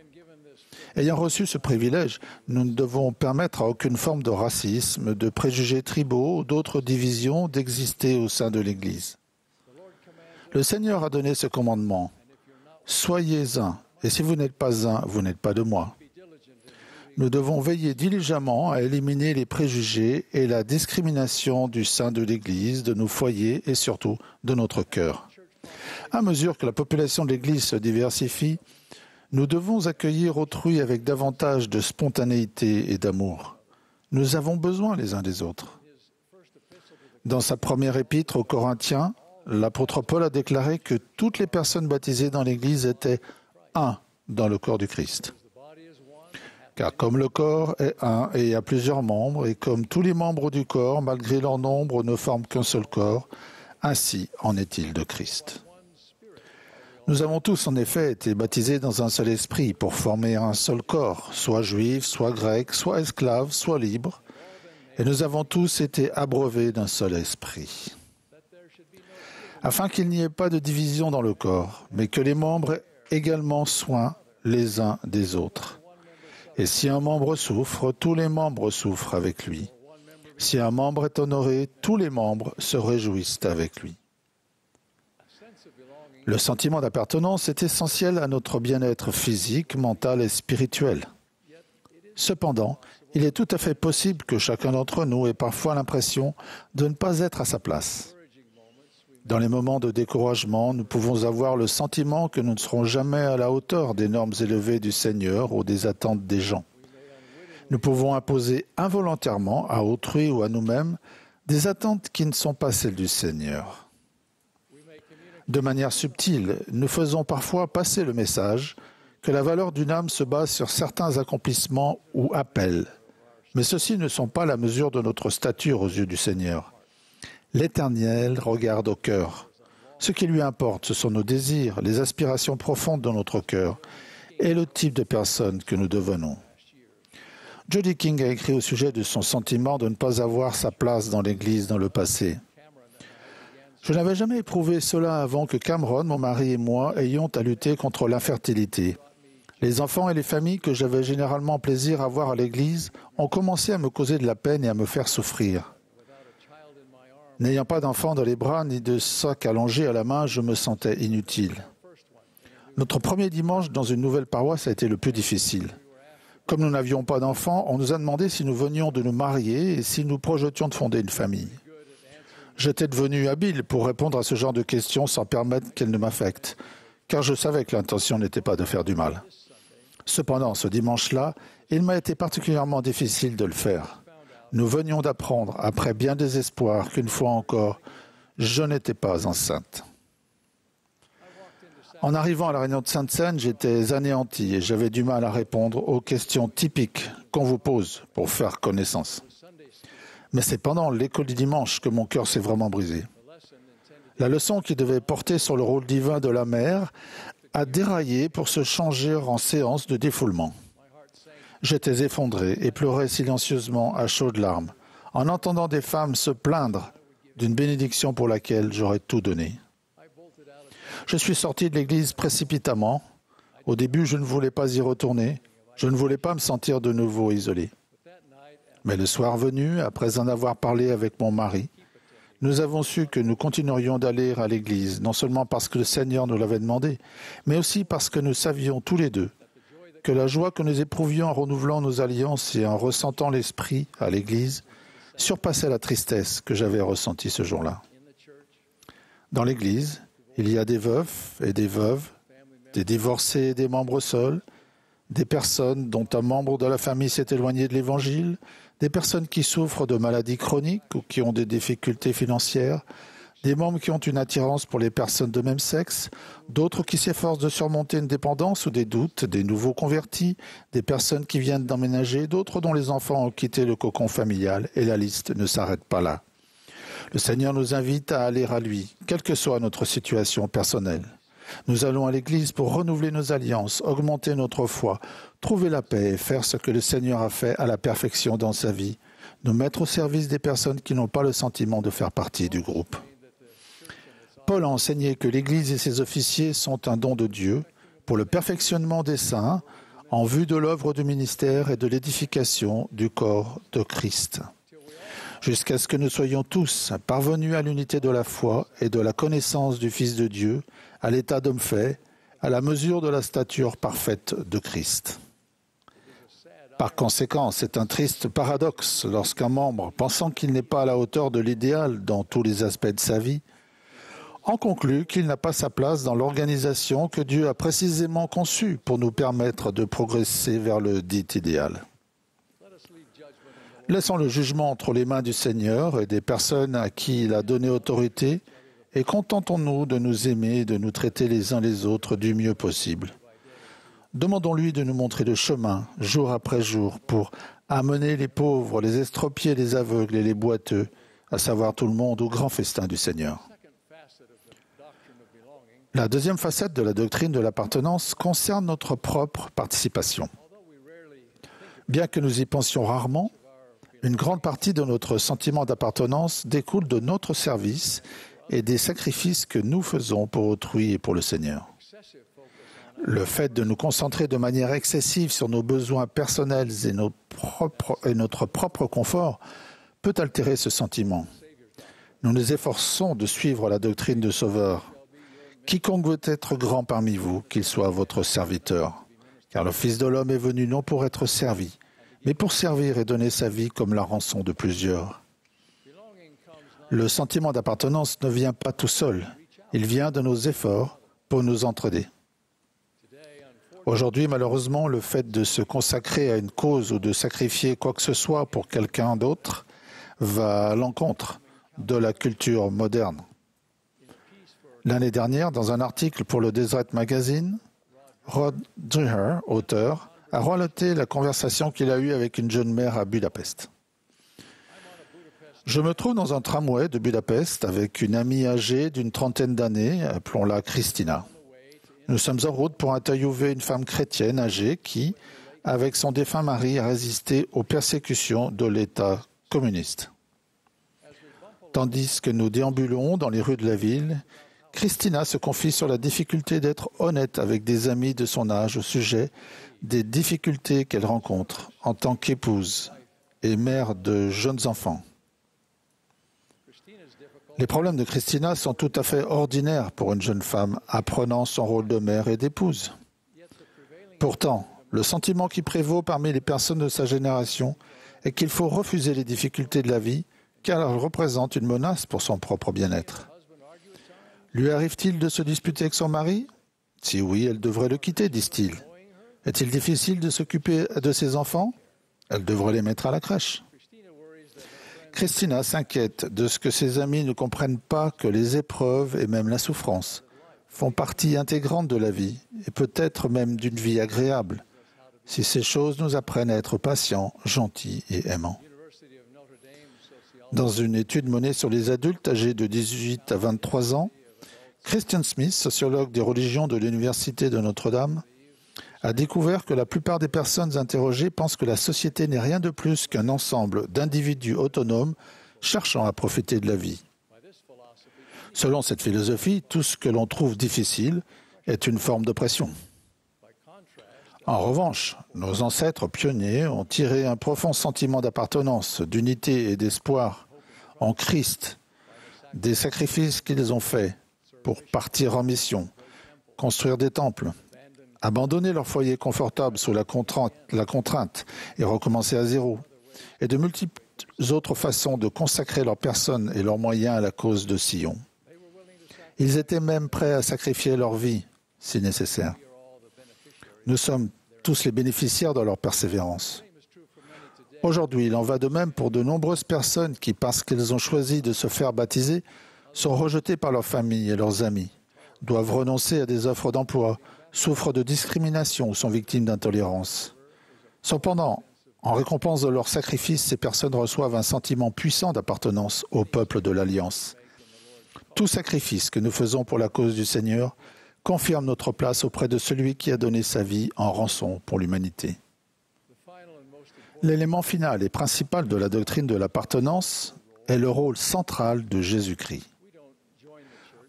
Ayant reçu ce privilège, nous ne devons permettre à aucune forme de racisme, de préjugés tribaux ou d'autres divisions d'exister au sein de l'Église. Le Seigneur a donné ce commandement. Soyez un, et si vous n'êtes pas un, vous n'êtes pas de moi. Nous devons veiller diligemment à éliminer les préjugés et la discrimination du sein de l'Église, de nos foyers et surtout de notre cœur. À mesure que la population de l'Église se diversifie, nous devons accueillir autrui avec davantage de spontanéité et d'amour. Nous avons besoin les uns des autres. Dans sa première épître aux Corinthiens, l'apôtre Paul a déclaré que toutes les personnes baptisées dans l'Église étaient un dans le corps du Christ. Car comme le corps est un et a plusieurs membres, et comme tous les membres du corps, malgré leur nombre, ne forment qu'un seul corps, ainsi en est-il de Christ. Nous avons tous en effet été baptisés dans un seul esprit pour former un seul corps, soit juif, soit grec, soit esclave, soit libre, et nous avons tous été abreuvés d'un seul esprit. Afin qu'il n'y ait pas de division dans le corps, mais que les membres aient également soin les uns des autres. Et si un membre souffre, tous les membres souffrent avec lui. Si un membre est honoré, tous les membres se réjouissent avec lui. Le sentiment d'appartenance est essentiel à notre bien-être physique, mental et spirituel. Cependant, il est tout à fait possible que chacun d'entre nous ait parfois l'impression de ne pas être à sa place. Dans les moments de découragement, nous pouvons avoir le sentiment que nous ne serons jamais à la hauteur des normes élevées du Seigneur ou des attentes des gens. Nous pouvons imposer involontairement à autrui ou à nous-mêmes des attentes qui ne sont pas celles du Seigneur. De manière subtile, nous faisons parfois passer le message que la valeur d'une âme se base sur certains accomplissements ou appels. Mais ceux-ci ne sont pas la mesure de notre stature aux yeux du Seigneur. L'Éternel regarde au cœur. Ce qui lui importe, ce sont nos désirs, les aspirations profondes de notre cœur et le type de personne que nous devenons. Jody King a écrit au sujet de son sentiment de ne pas avoir sa place dans l'Église dans le passé. Je n'avais jamais éprouvé cela avant que Cameron, mon mari et moi ayons à lutter contre l'infertilité. Les enfants et les familles que j'avais généralement plaisir à voir à l'Église ont commencé à me causer de la peine et à me faire souffrir. N'ayant pas d'enfant dans les bras ni de sac allongé à la main, je me sentais inutile. Notre premier dimanche dans une nouvelle paroisse a été le plus difficile. Comme nous n'avions pas d'enfants, on nous a demandé si nous venions de nous marier et si nous projetions de fonder une famille. J'étais devenu habile pour répondre à ce genre de questions sans permettre qu'elles ne m'affectent, car je savais que l'intention n'était pas de faire du mal. Cependant, ce dimanche-là, il m'a été particulièrement difficile de le faire. Nous venions d'apprendre, après bien des espoirs, qu'une fois encore, je n'étais pas enceinte. En arrivant à la réunion de Sainte-Seine, j'étais anéanti et j'avais du mal à répondre aux questions typiques qu'on vous pose pour faire connaissance. Mais c'est pendant l'école du dimanche que mon cœur s'est vraiment brisé. La leçon qui devait porter sur le rôle divin de la mère a déraillé pour se changer en séance de défoulement. J'étais effondré et pleurais silencieusement à chaudes larmes, en entendant des femmes se plaindre d'une bénédiction pour laquelle j'aurais tout donné. Je suis sorti de l'église précipitamment. Au début, je ne voulais pas y retourner. Je ne voulais pas me sentir de nouveau isolé. Mais le soir venu, après en avoir parlé avec mon mari, nous avons su que nous continuerions d'aller à l'église, non seulement parce que le Seigneur nous l'avait demandé, mais aussi parce que nous savions tous les deux que la joie que nous éprouvions en renouvelant nos alliances et en ressentant l'esprit à l'église surpassait la tristesse que j'avais ressentie ce jour-là. Dans l'église, il y a des veufs et des veuves, des divorcés et des membres seuls, des personnes dont un membre de la famille s'est éloigné de l'Évangile, des personnes qui souffrent de maladies chroniques ou qui ont des difficultés financières, des membres qui ont une attirance pour les personnes de même sexe, d'autres qui s'efforcent de surmonter une dépendance ou des doutes, des nouveaux convertis, des personnes qui viennent d'emménager, d'autres dont les enfants ont quitté le cocon familial, et la liste ne s'arrête pas là. Le Seigneur nous invite à aller à lui, quelle que soit notre situation personnelle. Nous allons à l'Église pour renouveler nos alliances, augmenter notre foi, trouver la paix et faire ce que le Seigneur a fait à la perfection dans sa vie, nous mettre au service des personnes qui n'ont pas le sentiment de faire partie du groupe. Paul a enseigné que l'Église et ses officiers sont un don de Dieu pour le perfectionnement des saints en vue de l'œuvre du ministère et de l'édification du corps de Christ, jusqu'à ce que nous soyons tous parvenus à l'unité de la foi et de la connaissance du Fils de Dieu, à l'état d'homme fait, à la mesure de la stature parfaite de Christ. Par conséquent, c'est un triste paradoxe lorsqu'un membre, pensant qu'il n'est pas à la hauteur de l'idéal dans tous les aspects de sa vie, en conclut qu'il n'a pas sa place dans l'organisation que Dieu a précisément conçue pour nous permettre de progresser vers le dit idéal. Laissons le jugement entre les mains du Seigneur et des personnes à qui il a donné autorité et contentons-nous de nous aimer et de nous traiter les uns les autres du mieux possible. Demandons-lui de nous montrer le chemin, jour après jour, pour amener les pauvres, les estropiés, les aveugles et les boiteux, à savoir tout le monde, au grand festin du Seigneur. La deuxième facette de la doctrine de l'appartenance concerne notre propre participation. Bien que nous y pensions rarement, une grande partie de notre sentiment d'appartenance découle de notre service et des sacrifices que nous faisons pour autrui et pour le Seigneur. Le fait de nous concentrer de manière excessive sur nos besoins personnels et notre propre confort peut altérer ce sentiment. Nous nous efforçons de suivre la doctrine du Sauveur. Quiconque veut être grand parmi vous, qu'il soit votre serviteur. Car le Fils de l'homme est venu non pour être servi, mais pour servir et donner sa vie comme la rançon de plusieurs. Le sentiment d'appartenance ne vient pas tout seul. Il vient de nos efforts pour nous entraider. Aujourd'hui, malheureusement, le fait de se consacrer à une cause ou de sacrifier quoi que ce soit pour quelqu'un d'autre va à l'encontre de la culture moderne. L'année dernière, dans un article pour le Deseret Magazine, Rod Dreher, auteur, a relaté la conversation qu'il a eue avec une jeune mère à Budapest. Je me trouve dans un tramway de Budapest avec une amie âgée d'une trentaine d'années, appelons-la Christina. Nous sommes en route pour interviewer une femme chrétienne âgée qui, avec son défunt mari, a résisté aux persécutions de l'État communiste. Tandis que nous déambulons dans les rues de la ville, Christina se confie sur la difficulté d'être honnête avec des amis de son âge au sujet des difficultés qu'elle rencontre en tant qu'épouse et mère de jeunes enfants. Les problèmes de Christina sont tout à fait ordinaires pour une jeune femme apprenant son rôle de mère et d'épouse. Pourtant, le sentiment qui prévaut parmi les personnes de sa génération est qu'il faut refuser les difficultés de la vie car elles représentent une menace pour son propre bien-être. Lui arrive-t-il de se disputer avec son mari? Si oui, elle devrait le quitter, disent-ils. Est-il difficile de s'occuper de ses enfants? Elle devrait les mettre à la crèche. Christina s'inquiète de ce que ses amis ne comprennent pas que les épreuves et même la souffrance font partie intégrante de la vie et peut-être même d'une vie agréable, si ces choses nous apprennent à être patients, gentils et aimants. Dans une étude menée sur les adultes âgés de 18 à 23 ans, Christian Smith, sociologue des religions de l'Université de Notre-Dame, a découvert que la plupart des personnes interrogées pensent que la société n'est rien de plus qu'un ensemble d'individus autonomes cherchant à profiter de la vie. Selon cette philosophie, tout ce que l'on trouve difficile est une forme d'oppression. En revanche, nos ancêtres pionniers ont tiré un profond sentiment d'appartenance, d'unité et d'espoir en Christ des sacrifices qu'ils ont faits pour partir en mission, construire des temples, abandonner leur foyer confortable sous la contrainte et recommencer à zéro, et de multiples autres façons de consacrer leur personne et leurs moyens à la cause de Sion. Ils étaient même prêts à sacrifier leur vie, si nécessaire. Nous sommes tous les bénéficiaires de leur persévérance. Aujourd'hui, il en va de même pour de nombreuses personnes qui, parce qu'elles ont choisi de se faire baptiser, sont rejetées par leur famille et leurs amis, doivent renoncer à des offres d'emploi, souffrent de discrimination ou sont victimes d'intolérance. Cependant, en récompense de leur sacrifice, ces personnes reçoivent un sentiment puissant d'appartenance au peuple de l'Alliance. Tout sacrifice que nous faisons pour la cause du Seigneur confirme notre place auprès de celui qui a donné sa vie en rançon pour l'humanité. L'élément final et principal de la doctrine de l'appartenance est le rôle central de Jésus-Christ.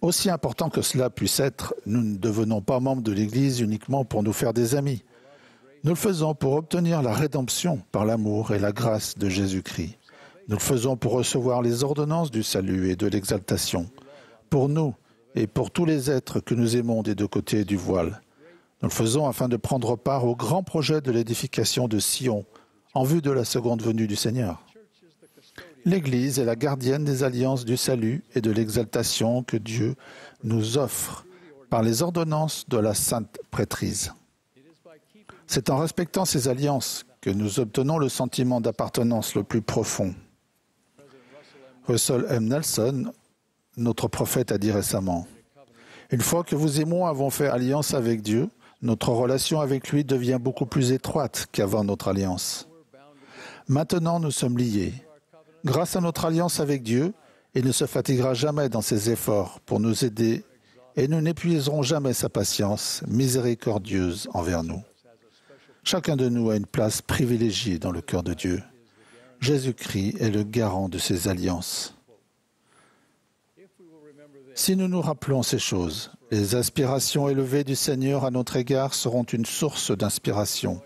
Aussi important que cela puisse être, nous ne devenons pas membres de l'Église uniquement pour nous faire des amis. Nous le faisons pour obtenir la rédemption par l'amour et la grâce de Jésus-Christ. Nous le faisons pour recevoir les ordonnances du salut et de l'exaltation, pour nous et pour tous les êtres que nous aimons des deux côtés du voile. Nous le faisons afin de prendre part au grand projet de l'édification de Sion, en vue de la seconde venue du Seigneur. L'Église est la gardienne des alliances du salut et de l'exaltation que Dieu nous offre par les ordonnances de la Sainte Prêtrise. C'est en respectant ces alliances que nous obtenons le sentiment d'appartenance le plus profond. Russell M. Nelson, notre prophète, a dit récemment « Une fois que vous et moi avons fait alliance avec Dieu, notre relation avec lui devient beaucoup plus étroite qu'avant notre alliance. Maintenant, nous sommes liés. Grâce à notre alliance avec Dieu, il ne se fatiguera jamais dans ses efforts pour nous aider et nous n'épuiserons jamais sa patience miséricordieuse envers nous. Chacun de nous a une place privilégiée dans le cœur de Dieu. Jésus-Christ est le garant de ces alliances. Si nous nous rappelons ces choses, les aspirations élevées du Seigneur à notre égard seront une source d'inspiration,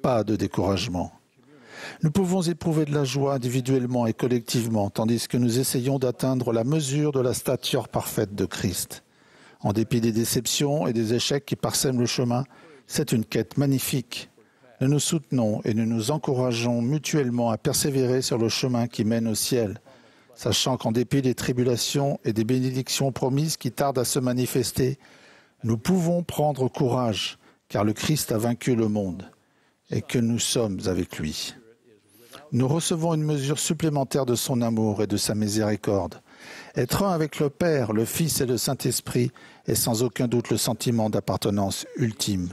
pas de découragement. Nous pouvons éprouver de la joie individuellement et collectivement, tandis que nous essayons d'atteindre la mesure de la stature parfaite de Christ. En dépit des déceptions et des échecs qui parsèment le chemin, c'est une quête magnifique. Nous nous soutenons et nous nous encourageons mutuellement à persévérer sur le chemin qui mène au ciel, sachant qu'en dépit des tribulations et des bénédictions promises qui tardent à se manifester, nous pouvons prendre courage, car le Christ a vaincu le monde et que nous sommes avec lui. Nous recevons une mesure supplémentaire de son amour et de sa miséricorde. Être un avec le Père, le Fils et le Saint-Esprit est sans aucun doute le sentiment d'appartenance ultime.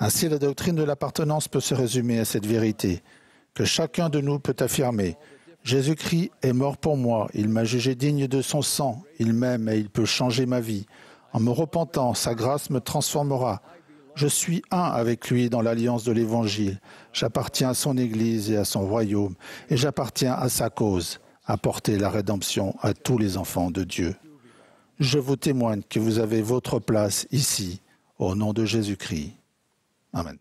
Ainsi, la doctrine de l'appartenance peut se résumer à cette vérité, que chacun de nous peut affirmer Jésus-Christ est mort pour moi. Il m'a jugé digne de son sang. Il m'aime et il peut changer ma vie. En me repentant, sa grâce me transformera. Je suis un avec lui dans l'alliance de l'Évangile. J'appartiens à son Église et à son royaume. Et j'appartiens à sa cause, apporter la rédemption à tous les enfants de Dieu. Je vous témoigne que vous avez votre place ici, au nom de Jésus-Christ. Amen.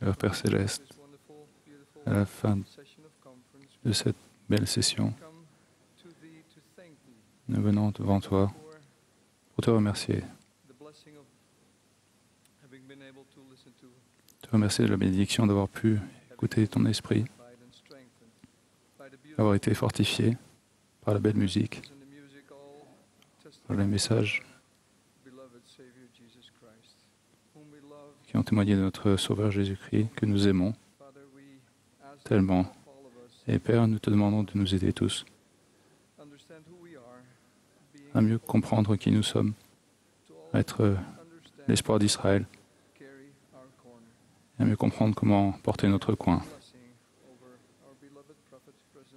Leur Père Céleste, à la fin de cette belle session, nous venons devant toi pour te remercier. Te remercier de la bénédiction d'avoir pu écouter ton esprit, d'avoir été fortifié par la belle musique, par les messages qui ont témoigné de notre Sauveur Jésus-Christ, que nous aimons tellement. Et Père, nous te demandons de nous aider tous à mieux comprendre qui nous sommes, à être l'espoir d'Israël, et à mieux comprendre comment porter notre coin.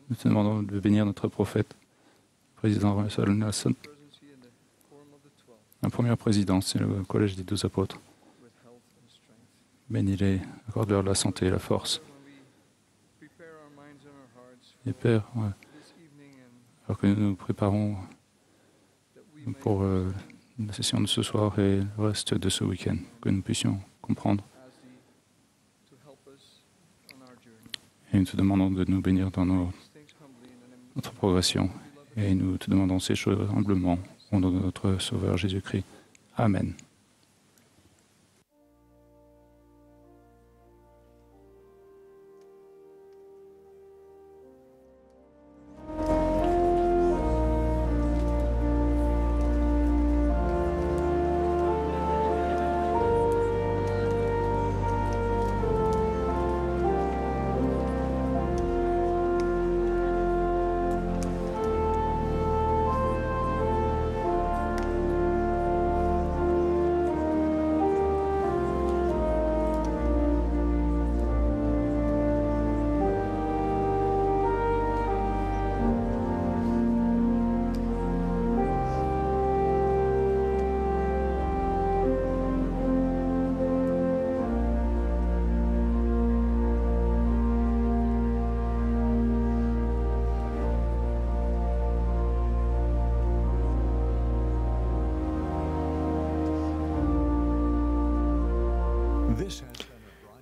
Nous te demandons de bénir notre prophète, président Russell Nelson. La première présidence, c'est le collège des 12 apôtres. Bénis-les, accorde-leur la santé et la force. Et Père, alors que nous nous préparons pour la session de ce soir et le reste de ce week-end, que nous puissions comprendre. Et nous te demandons de nous bénir dans notre progression. Et nous te demandons ces choses humblement au nom de notre Sauveur Jésus-Christ. Amen.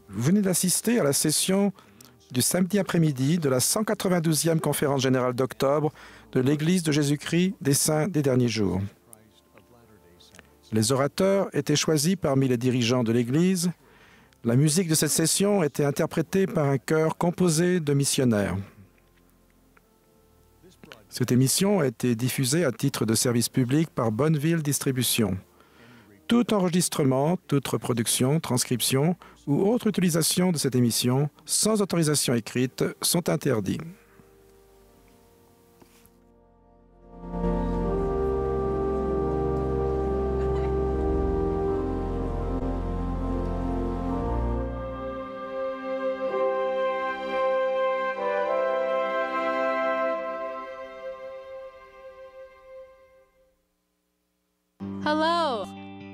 Vous venez d'assister à la session du samedi après-midi de la 192e conférence générale d'octobre de l'Église de Jésus-Christ des Saints des derniers jours. Les orateurs étaient choisis parmi les dirigeants de l'Église. La musique de cette session était interprétée par un chœur composé de missionnaires. Cette émission a été diffusée à titre de service public par Bonneville Distribution. Tout enregistrement, toute reproduction, transcription ou autre utilisation de cette émission sans autorisation écrite sont interdits. Hello!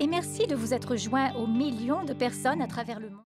Et merci de vous être joints aux millions de personnes à travers le monde.